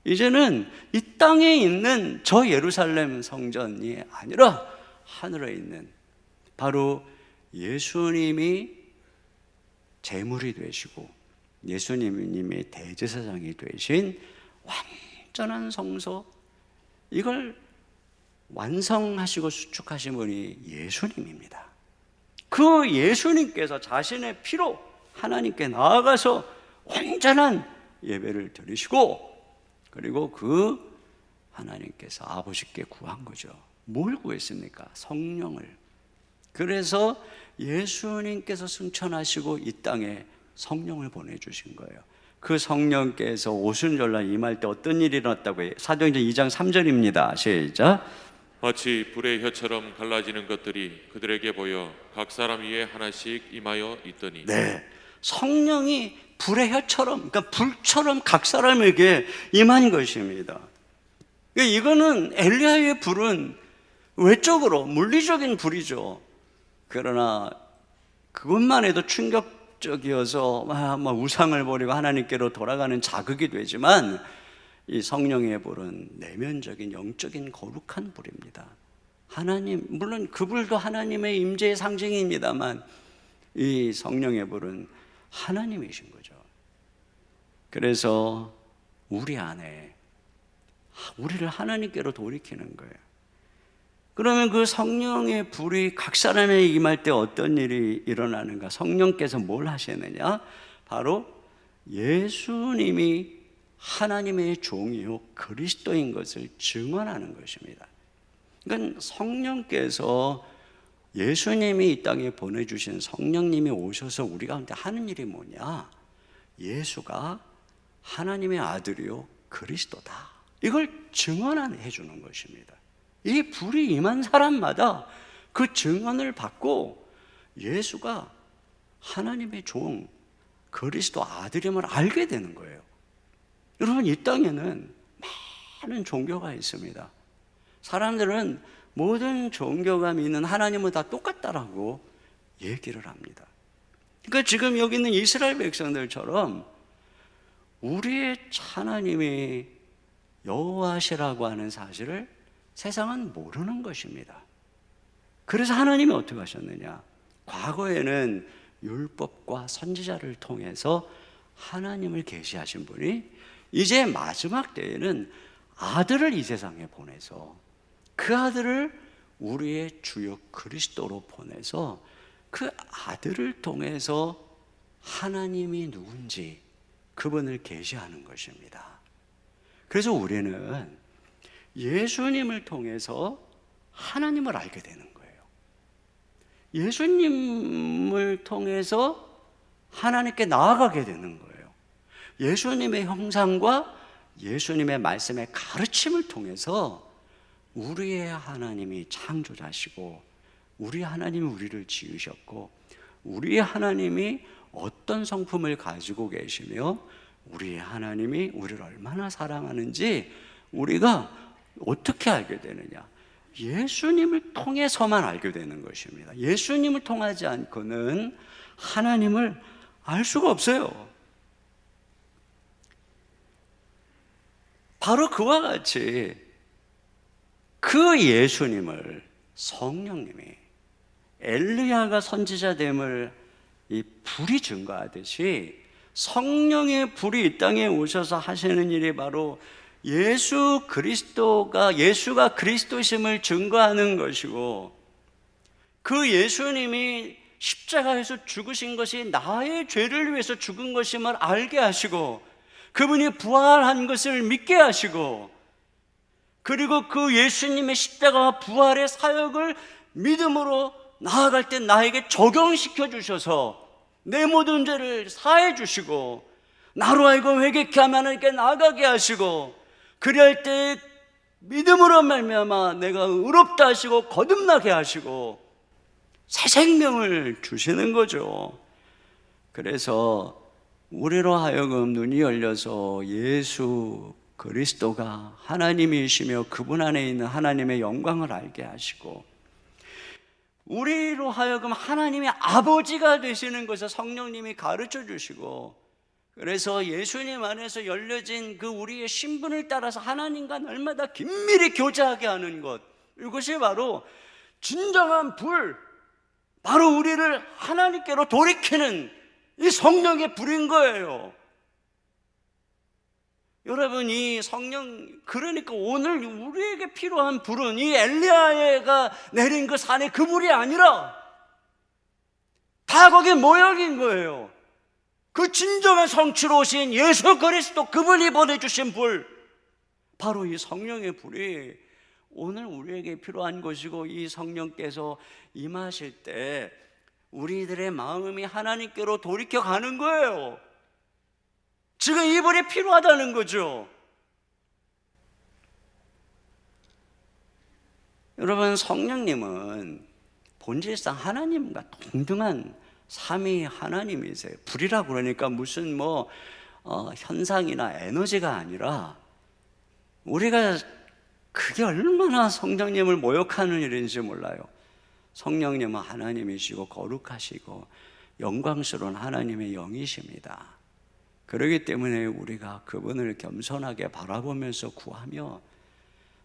이제는 이 땅에 있는 저 예루살렘 성전이 아니라 하늘에 있는 바로 예수님이 제물이 되시고 예수님이 대제사장이 되신 완전한 성소, 이걸 완성하시고 수축하신 분이 예수님입니다. 그 예수님께서 자신의 피로 하나님께 나아가서 완전한 예배를 드리시고, 그리고 그 하나님께서 아버지께 구한 거죠. 뭘 구했습니까? 성령을. 그래서 예수님께서 승천하시고 이 땅에 성령을 보내주신 거예요. 그 성령께서 오순절날 임할 때 어떤 일이 일어났다고 해요? 사도행전 2장 3절입니다. 시작. 마치 불의 혀처럼 갈라지는 것들이 그들에게 보여 각 사람 위에 하나씩 임하여 있더니. 네, 성령이 불의 혀처럼, 그러니까 불처럼 각 사람에게 임한 것입니다. 이거는 엘리야의 불은 외적으로 물리적인 불이죠. 그러나 그것만 해도 충격적이어서 막 우상을 버리고 하나님께로 돌아가는 자극이 되지만, 이 성령의 불은 내면적인 영적인 거룩한 불입니다. 하나님, 물론 그 불도 하나님의 임재의 상징입니다만 이 성령의 불은 하나님이신 거죠. 그래서 우리 안에 우리를 하나님께로 돌이키는 거예요. 그러면 그 성령의 불이 각 사람에게 임할 때 어떤 일이 일어나는가? 성령께서 뭘 하시느냐? 바로 예수님이 하나님의 종이요 그리스도인 것을 증언하는 것입니다. 그러니까 성령께서, 예수님이 이 땅에 보내주신 성령님이 오셔서 우리 가운데 하는 일이 뭐냐? 예수가 하나님의 아들이요 그리스도다, 이걸 증언해 주는 것입니다. 이 불이 임한 사람마다 그 증언을 받고 예수가 하나님의 종 그리스도 아들임을 알게 되는 거예요. 여러분, 이 땅에는 많은 종교가 있습니다. 사람들은 모든 종교가 믿는 하나님은 다 똑같다라고 얘기를 합니다. 그러니까 지금 여기 있는 이스라엘 백성들처럼 우리의 하나님이 여호와시라고 하는 사실을 세상은 모르는 것입니다. 그래서 하나님이 어떻게 하셨느냐? 과거에는 율법과 선지자를 통해서 하나님을 계시하신 분이 이제 마지막 때에는 아들을 이 세상에 보내서 그 아들을 우리의 주요 그리스도로 보내서 그 아들을 통해서 하나님이 누군지 그분을 계시하는 것입니다. 그래서 우리는 예수님을 통해서 하나님을 알게 되는 거예요. 예수님을 통해서 하나님께 나아가게 되는 거예요. 예수님의 형상과 예수님의 말씀의 가르침을 통해서 우리의 하나님이 창조자시고, 우리 하나님이 우리를 지으셨고, 우리의 하나님이 어떤 성품을 가지고 계시며 우리의 하나님이 우리를 얼마나 사랑하는지 우리가 어떻게 알게 되느냐? 예수님을 통해서만 알게 되는 것입니다. 예수님을 통하지 않고는 하나님을 알 수가 없어요. 바로 그와 같이 그 예수님을 성령님이 엘리야가 선지자됨을 이 불이 증거하듯이 성령의 불이 이 땅에 오셔서 하시는 일이 바로 예수가 그리스도심을 증거하는 것이고, 그 예수님이 십자가에서 죽으신 것이 나의 죄를 위해서 죽은 것임을 알게 하시고, 그분이 부활한 것을 믿게 하시고, 그리고 그 예수님의 십자가와 부활의 사역을 믿음으로 나아갈 때 나에게 적용시켜 주셔서 내 모든 죄를 사해 주시고, 나로 하여금 회개케 하면 하나님께 나아가게 하시고, 그리할 때 믿음으로 말미암아 내가 의롭다 하시고 거듭나게 하시고 새 생명을 주시는 거죠. 그래서 우리로 하여금 눈이 열려서 예수 그리스도가 하나님이시며 그분 안에 있는 하나님의 영광을 알게 하시고, 우리로 하여금 하나님의 아버지가 되시는 것을 성령님이 가르쳐 주시고, 그래서 예수님 안에서 열려진 그 우리의 신분을 따라서 하나님과 날마다 긴밀히 교제하게 하는 것, 이것이 바로 진정한 불, 바로 우리를 하나님께로 돌이키는 이 성령의 불인 거예요. 여러분, 이 성령, 그러니까 오늘 우리에게 필요한 불은 이 엘리야가 내린 그 산의 그 불이 아니라 다 거기에 모여있는 거예요. 그 진정한 성취로 오신 예수 그리스도, 그분이 보내주신 불, 바로 이 성령의 불이 오늘 우리에게 필요한 것이고, 이 성령께서 임하실 때 우리들의 마음이 하나님께로 돌이켜 가는 거예요. 지금 이 불이 필요하다는 거죠. 여러분, 성령님은 본질상 하나님과 동등한 삼위 하나님이세요. 불이라고 그러니까 무슨 현상이나 에너지가 아니라, 우리가 그게 얼마나 성령님을 모욕하는 일인지 몰라요. 성령님은 하나님이시고 거룩하시고 영광스러운 하나님의 영이십니다. 그렇기 때문에 우리가 그분을 겸손하게 바라보면서 구하며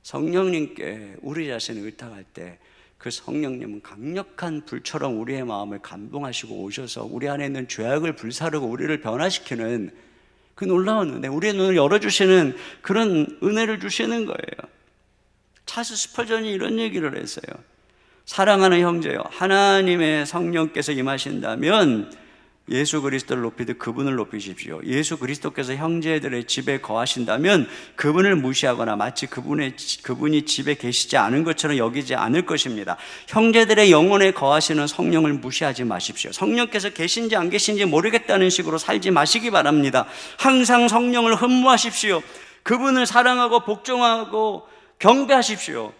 성령님께 우리 자신을 의탁할 때 그 성령님은 강력한 불처럼 우리의 마음을 감동하시고 오셔서 우리 안에 있는 죄악을 불사르고 우리를 변화시키는 그 놀라운 은혜, 우리의 눈을 열어주시는 그런 은혜를 주시는 거예요. 찰스 스펄전이 이런 얘기를 했어요. 사랑하는 형제요, 하나님의 성령께서 임하신다면 예수 그리스도를 높이듯 그분을 높이십시오. 예수 그리스도께서 형제들의 집에 거하신다면 그분을 무시하거나 마치 그분이 집에 계시지 않은 것처럼 여기지 않을 것입니다. 형제들의 영혼에 거하시는 성령을 무시하지 마십시오. 성령께서 계신지 안 계신지 모르겠다는 식으로 살지 마시기 바랍니다. 항상 성령을 흠모하십시오. 그분을 사랑하고 복종하고 경배하십시오.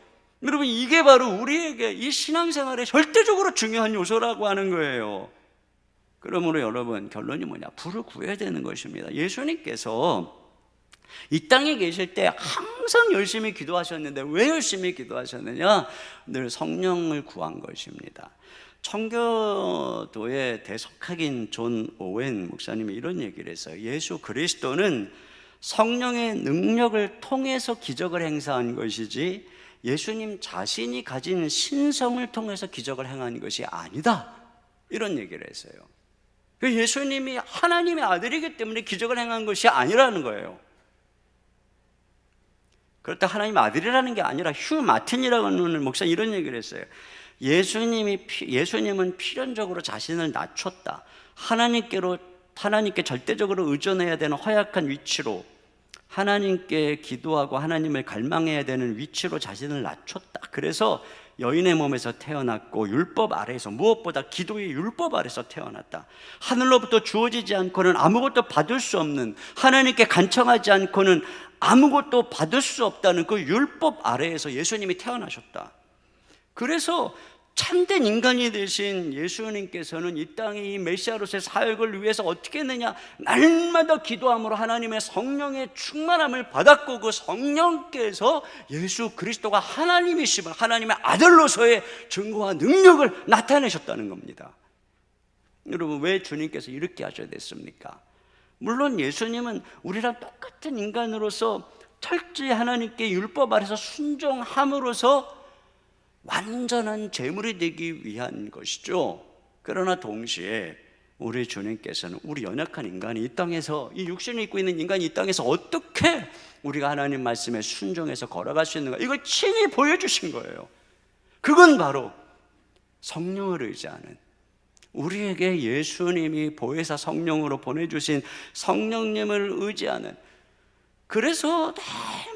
여러분, 이게 바로 우리에게 이 신앙생활에 절대적으로 중요한 요소라고 하는 거예요. 그러므로 여러분, 결론이 뭐냐? 불을 구해야 되는 것입니다. 예수님께서 이 땅에 계실 때 항상 열심히 기도하셨는데 왜 열심히 기도하셨느냐? 늘 성령을 구한 것입니다. 청교도의 대속학인 존 오웬 목사님이 이런 얘기를 했어요. 예수 그리스도는 성령의 능력을 통해서 기적을 행사한 것이지 예수님 자신이 가진 신성을 통해서 기적을 행한 것이 아니다, 이런 얘기를 했어요. 예수님이 하나님의 아들이기 때문에 기적을 행한 것이 아니라는 거예요. 그렇다 하나님의 아들이라는 게 아니라 휴 마틴이라고 하는 목사 이런 얘기를 했어요. 예수님은 필연적으로 자신을 낮췄다. 하나님께 절대적으로 의존해야 되는 허약한 위치로, 하나님께 기도하고 하나님을 갈망해야 되는 위치로 자신을 낮췄다. 그래서 여인의 몸에서 태어났고 율법 아래에서, 무엇보다 기도의 율법 아래에서 태어났다. 하늘로부터 주어지지 않고는 아무것도 받을 수 없는, 하나님께 간청하지 않고는 아무것도 받을 수 없다는 그 율법 아래에서 예수님이 태어나셨다. 그래서 참된 인간이 되신 예수님께서는 이 땅에 이 메시아로서의 사역을 위해서 어떻게 했느냐? 날마다 기도함으로 하나님의 성령의 충만함을 받았고, 그 성령께서 예수 그리스도가 하나님이심을, 하나님의 아들로서의 증거와 능력을 나타내셨다는 겁니다. 여러분, 왜 주님께서 이렇게 하셔야 됐습니까? 물론 예수님은 우리랑 똑같은 인간으로서 철저히 하나님께 율법 아래서 순종함으로써 완전한 제물이 되기 위한 것이죠. 그러나 동시에 우리 주님께서는 우리 연약한 인간이 이 땅에서, 이 육신을 입고 있는 인간이 이 땅에서 어떻게 우리가 하나님 말씀에 순종해서 걸어갈 수 있는가, 이걸 친히 보여주신 거예요. 그건 바로 성령을 의지하는, 우리에게 예수님이 보혜사 성령으로 보내주신 성령님을 의지하는, 그래서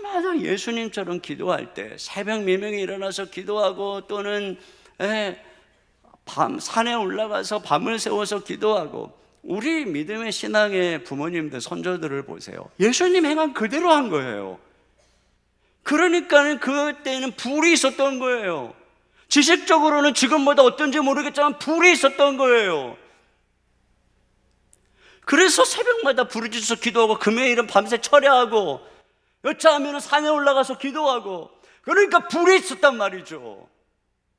날마다 예수님처럼 기도할 때 새벽 미명에 일어나서 기도하고, 또는 산에 올라가서 밤을 새워서 기도하고, 우리 믿음의 신앙의 부모님들, 선조들을 보세요. 예수님 행한 그대로 한 거예요. 그러니까 그때는 불이 있었던 거예요. 지식적으로는 지금보다 어떤지 모르겠지만 불이 있었던 거예요. 그래서 새벽마다 부르짖어서 기도하고, 금요일은 밤새 철야하고, 여차하면 산에 올라가서 기도하고, 그러니까 불이 있었단 말이죠.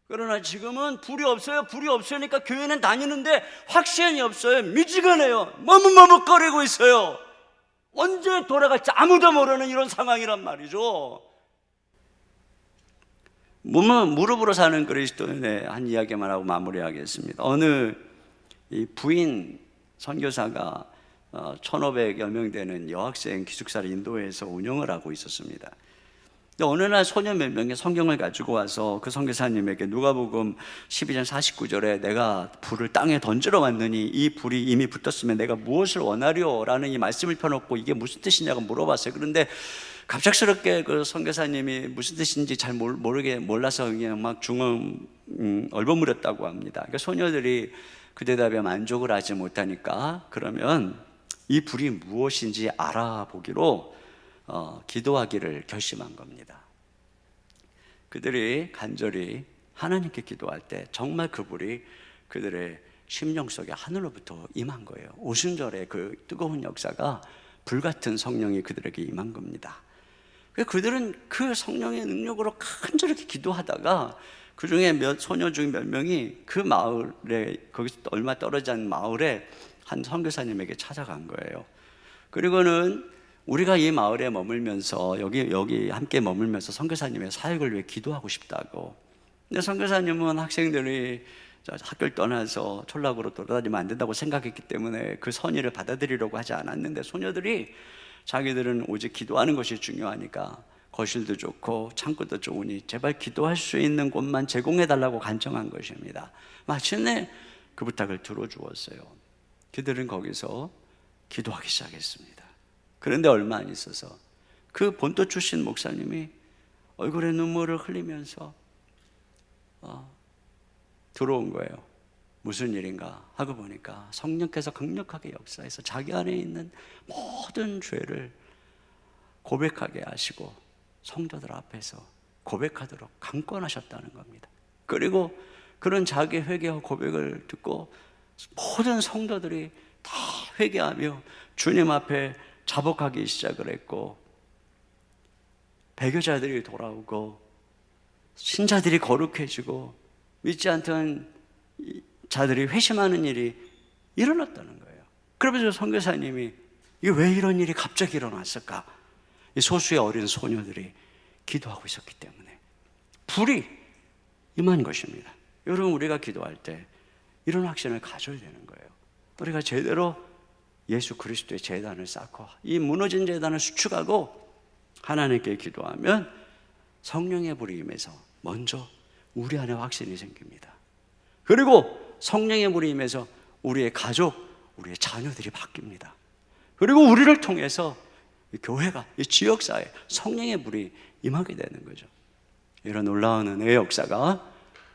그러나 지금은 불이 없어요. 불이 없으니까 교회는 다니는데 확신이 없어요. 미지근해요. 머뭇머뭇거리고 있어요. 언제 돌아갈지 아무도 모르는 이런 상황이란 말이죠. 무릎으로 사는 그리스도인의 한 이야기만 하고 마무리하겠습니다. 어느 이 부인 선교사가 1,500여 명 되는 여학생 기숙사를 인도에서 운영을 하고 있었습니다. 근데 어느 날 소년 몇 명이 성경을 가지고 와서 그 선교사님에게 누가복음 12장 49절에 내가 불을 땅에 던지러 왔느니 이 불이 이미 붙었으면 내가 무엇을 원하려? 라는 이 말씀을 펴놓고 이게 무슨 뜻이냐고 물어봤어요. 그런데 갑작스럽게 그 선교사님이 무슨 뜻인지 잘 몰라서 그냥 막 얼버무렸다고 합니다. 그러니까 소녀들이 그 대답에 만족을 하지 못하니까 그러면 이 불이 무엇인지 알아보기로 기도하기를 결심한 겁니다. 그들이 간절히 하나님께 기도할 때 정말 그 불이 그들의 심령 속에 하늘로부터 임한 거예요. 오순절의 그 뜨거운 역사가 불같은 성령이 그들에게 임한 겁니다. 그들은 그 성령의 능력으로 간절하게 기도하다가 그 중에 소녀 중 몇 명이 그 마을에, 거기서 얼마 떨어진 않은 마을에 한 선교사님에게 찾아간 거예요. 그리고는 우리가 이 마을에 머물면서 여기 함께 머물면서 선교사님의 사역을 위해 기도하고 싶다고. 근데 선교사님은 학생들이 학교를 떠나서 촌락으로 돌아다니면 안 된다고 생각했기 때문에 그 선의를 받아들이려고 하지 않았는데, 소녀들이 자기들은 오직 기도하는 것이 중요하니까 거실도 좋고 창고도 좋으니 제발 기도할 수 있는 곳만 제공해달라고 간청한 것입니다. 마침내 그 부탁을 들어주었어요. 그들은 거기서 기도하기 시작했습니다. 그런데 얼마 안 있어서 그 본토 출신 목사님이 얼굴에 눈물을 흘리면서 들어온 거예요. 무슨 일인가 하고 보니까 성령께서 강력하게 역사해서 자기 안에 있는 모든 죄를 고백하게 하시고 성도들 앞에서 고백하도록 강권하셨다는 겁니다. 그리고 그런 자기 회개와 고백을 듣고 모든 성도들이 다 회개하며 주님 앞에 자복하기 시작을 했고, 배교자들이 돌아오고 신자들이 거룩해지고 믿지 않던 자들이 회심하는 일이 일어났다는 거예요. 그러면서 선교사님이 이게 왜 이런 일이 갑자기 일어났을까? 이 소수의 어린 소녀들이 기도하고 있었기 때문에 불이 임한 것입니다. 여러분, 우리가 기도할 때 이런 확신을 가져야 되는 거예요. 우리가 제대로 예수 그리스도의 제단을 쌓고 이 무너진 제단을 수축하고 하나님께 기도하면 성령의 불이 임해서 먼저 우리 안에 확신이 생깁니다. 그리고 성령의 불이 임해서 우리의 가족, 우리의 자녀들이 바뀝니다. 그리고 우리를 통해서 이 교회가, 이 지역사회 성령의 불이 임하게 되는 거죠. 이런 놀라운 은혜의 역사가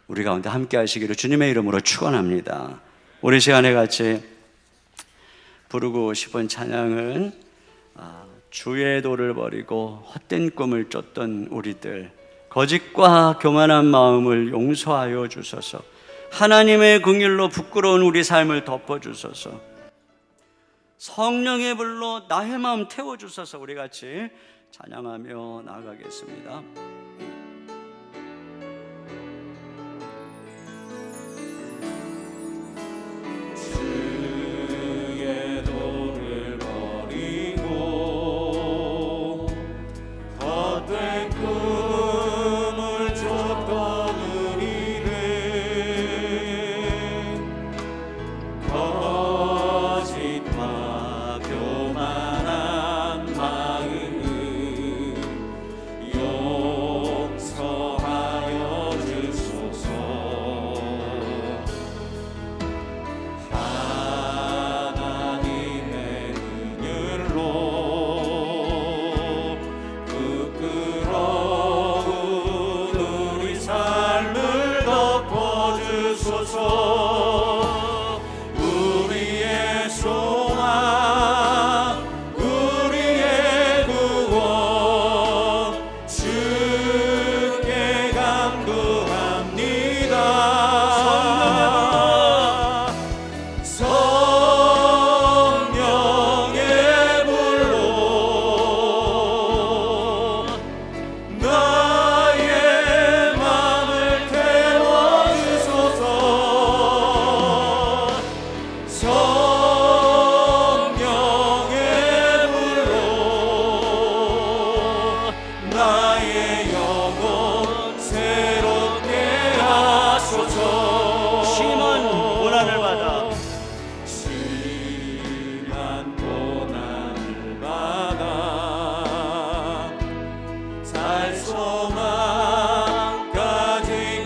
우리 가운데 함께 하시기를 주님의 이름으로 축원합니다. 우리 시간에 같이 부르고 싶은 찬양은 주의 도를 버리고 헛된 꿈을 쫓던 우리들, 거짓과 교만한 마음을 용서하여 주소서. 하나님의 긍휼로 부끄러운 우리 삶을 덮어주소서. 성령의 불로 나의 마음 태워주소서. 우리 같이 찬양하며 나아가겠습니다. 주의 도를 버리고 헛된 꿈을 쫓던 우리는 거짓과 교만한 마음을 용서하여 주소서. 하나님의 긍휼로 부끄러운 우리 삶을 덮어주소서. 우리의 소망, 우리의 구원 주께 간구합니다. 성령의 불로 나의 마음을 태워주소서. 성령의 불로 나의 영혼 새롭게 하소서. 심한 고난을 받아 심한 고난을 받아 살 소망까지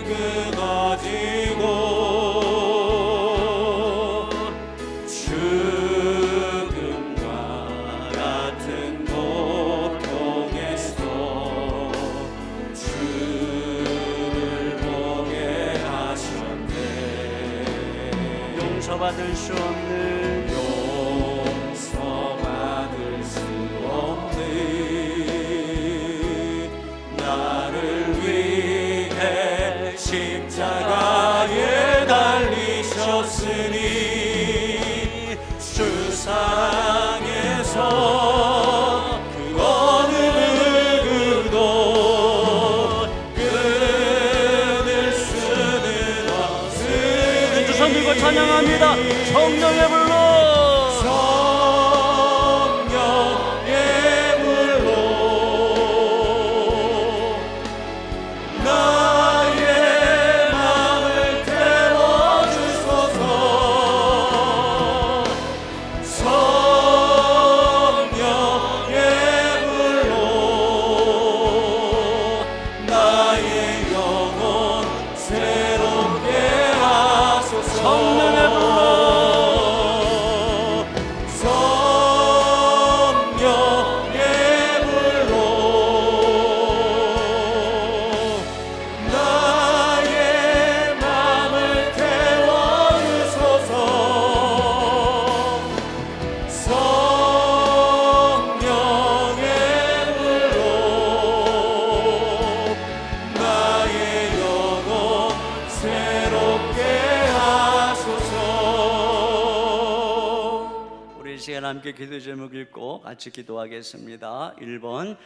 끊어지고 죽음과 같은 고통에서 주를 보게 하셨네. 용서받을 수 없는 용서 십자가에 달리셨으니 주 사랑에서 그 어느 누구도 끊을 수는 없으니 두 손 들고 찬양합니다. 성령의 불로 함께 기도 제목 읽고 같이 기도하겠습니다. 1번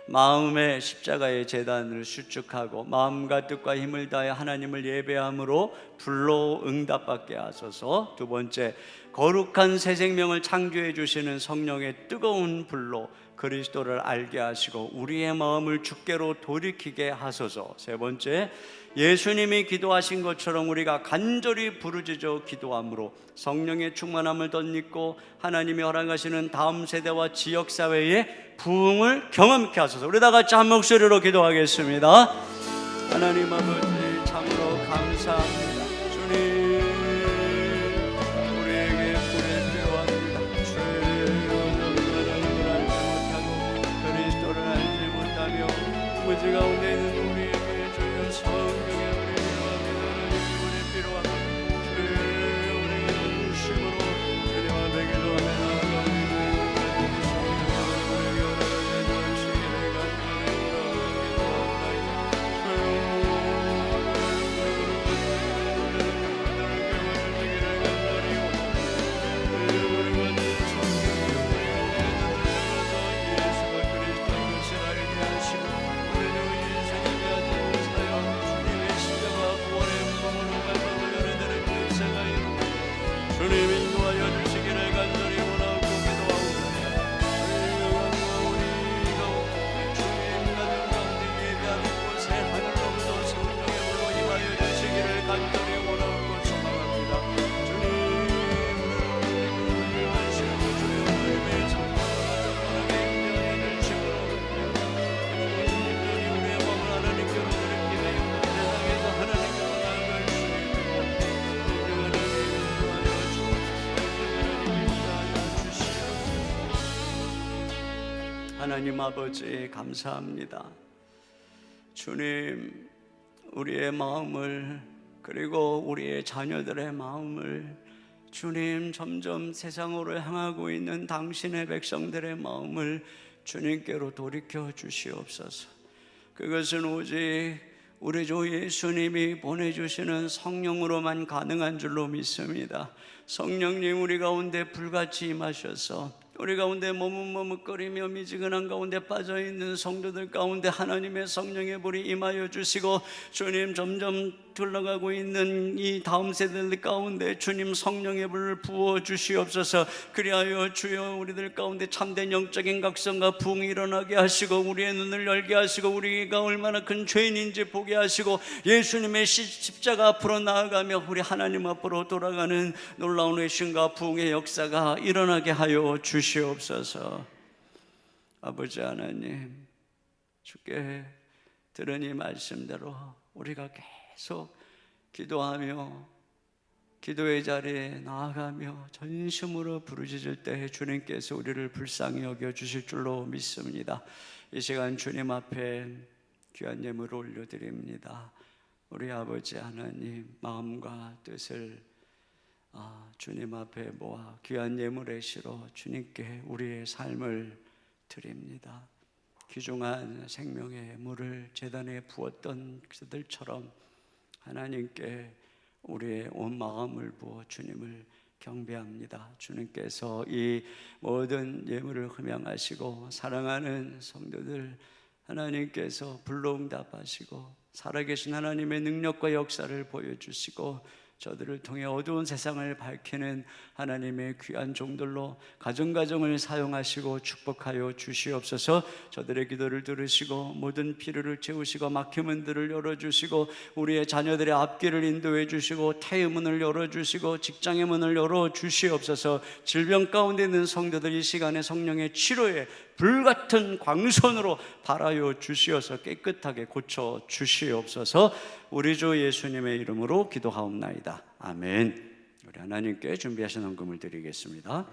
마음의 십자가의 제단을 수축하고 마음과 뜻과 힘을 다해 하나님을 예배함으로 불로 응답받게 하소서. 두 번째, 거룩한 새 생명을 창조해 주시는 성령의 뜨거운 불로 그리스도를 알게 하시고 우리의 마음을 주께로 돌이키게 하소서. 세 번째, 예수님이 기도하신 것처럼 우리가 간절히 부르짖어 기도함으로 성령의 충만함을 덧입고 하나님이 허락하시는 다음 세대와 지역사회의 부흥을 경험케 하소서. 우리 다 같이 한 목소리로 기도하겠습니다. 하나님 아버지, 참으로 감사합니다. 주님, 우리에게 불이 필요합니다. 주여, 하나님을 알지 못하고 그리스도를 알지 못하며 무지 가운데 있는 우리에게 주여 성령의 불이 필요합니다. 불이 필요합니다. 주여, 우리의 중심으로 주님 앞에 기도하며 주님 인도하여 주시기를 간절히 원하고 기도하옵나이다. 우리 가운데 주님 가정 가운데 예배하는 곳에 하늘로부터 성령의 불로 임하여 주시기를 간절히 원하고 소망합니다. 주님, 오늘 말씀을 주의 하나님의 성령으로 정확하게 인도하여 주시고 우리의 마음을 하나님께로 돌이키며 세상에서 하나님께로 나아갈 수 하나님 아버지 감사합니다. 주님, 우리의 마음을 그리고 우리의 자녀들의 마음을 주님 점점 세상으로 향하고 있는 당신의 백성들의 마음을 주님께로 돌이켜 주시옵소서. 그것은 오직 우리 주 예수님이 보내주시는 성령으로만 가능한 줄로 믿습니다. 성령님 우리 가운데 불같이 임하셔서 우리 가운데 머뭇머뭇거리며 미지근한 가운데 빠져있는 성도들 가운데 하나님의 성령의 불이 임하여 주시고 주님 점점 흘러가고 있는 이 다음 세대들 가운데 주님 성령의 불을 부어 주시옵소서. 그리하여 주여 우리들 가운데 참된 영적인 각성과 부흥이 일어나게 하시고 우리의 눈을 열게 하시고 우리가 얼마나 큰 죄인인지 보게 하시고 예수님의 십자가 앞으로 나아가며 우리 하나님 앞으로 돌아가는 놀라운 회심과 부흥의 역사가 일어나게 하여 주시옵소서. 아버지 하나님, 주께 들은 이 말씀대로 우리가 계속 기도하며 기도의 자리에 나아가며 전심으로 부르짖을 때 주님께서 우리를 불쌍히 여겨주실 줄로 믿습니다. 이 시간 주님 앞에 귀한 예물을 올려드립니다. 우리 아버지 하나님, 마음과 뜻을 주님 앞에 모아 귀한 예물의 시로 주님께 우리의 삶을 드립니다. 귀중한 생명의 물을 제단에 부었던 그들처럼 하나님께 우리의 온 마음을 부어 주님을 경배합니다. 주님께서 이 모든 예물을 흠양하시고 사랑하는 성도들 하나님께서 불로응답하시고 살아계신 하나님의 능력과 역사를 보여주시고 저들을 통해 어두운 세상을 밝히는 하나님의 귀한 종들로 가정가정을 사용하시고 축복하여 주시옵소서. 저들의 기도를 들으시고 모든 필요를 채우시고 막힌 문들을 열어주시고 우리의 자녀들의 앞길을 인도해 주시고 태의 문을 열어주시고 직장의 문을 열어주시옵소서. 질병 가운데 있는 성도들 이 시간에 성령의 치료에 불같은 광선으로 발하여 주시어서 깨끗하게 고쳐 주시옵소서. 우리 주 예수님의 이름으로 기도하옵나이다. 아멘. 우리 하나님께 준비하신 헌금을 드리겠습니다.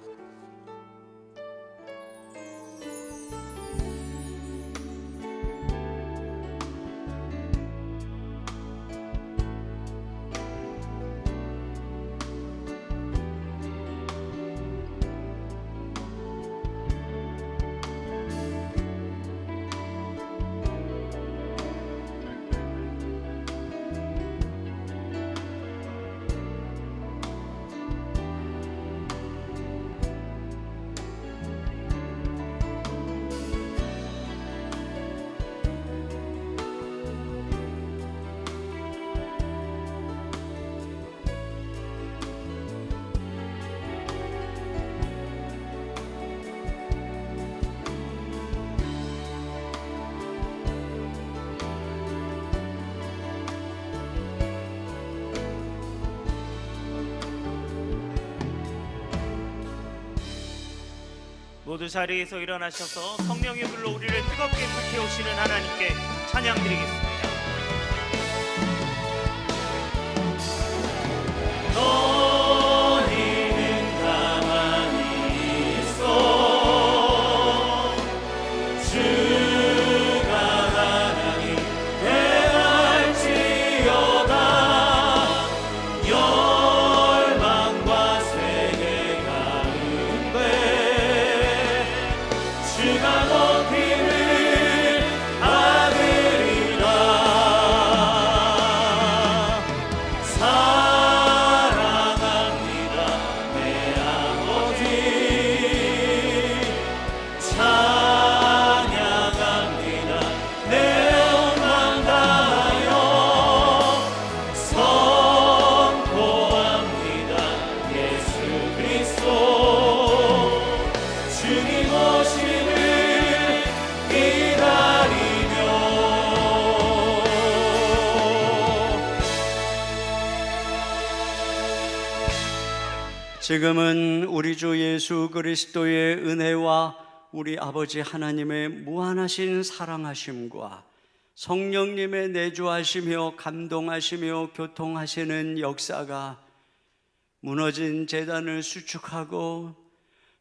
모두 자리에서 일어나셔서 성령의 불로 우리를 뜨겁게 불태우시는 하나님께 찬양드리겠습니다. 너희는 가만히 있어 주가 하나님 대할지어다 열방과 세계 가운데 주가 높임을 받으리라. 사랑합니다 내 아버지 찬양합니다 내 영광 다하여 선포합니다 예수 그리스도 주님 오심을 기다리며. 지금은 우리 주 예수 그리스도의 은혜와 우리 아버지 하나님의 무한하신 사랑하심과 성령님의 내주하시며 감동하시며 교통하시는 역사가 무너진 제단을 수축하고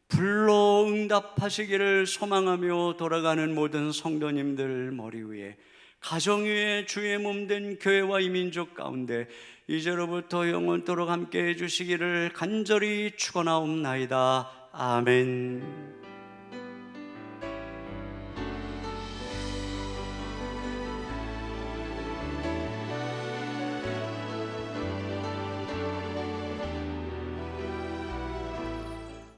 불로 응답하시기를 소망하며 돌아가는 모든 성도님들 머리 위에 가정 위에 주의 몸된 교회와 이 민족 가운데 이제로부터 영원토록 함께 해주시기를 간절히 축원하옵나이다. 아멘.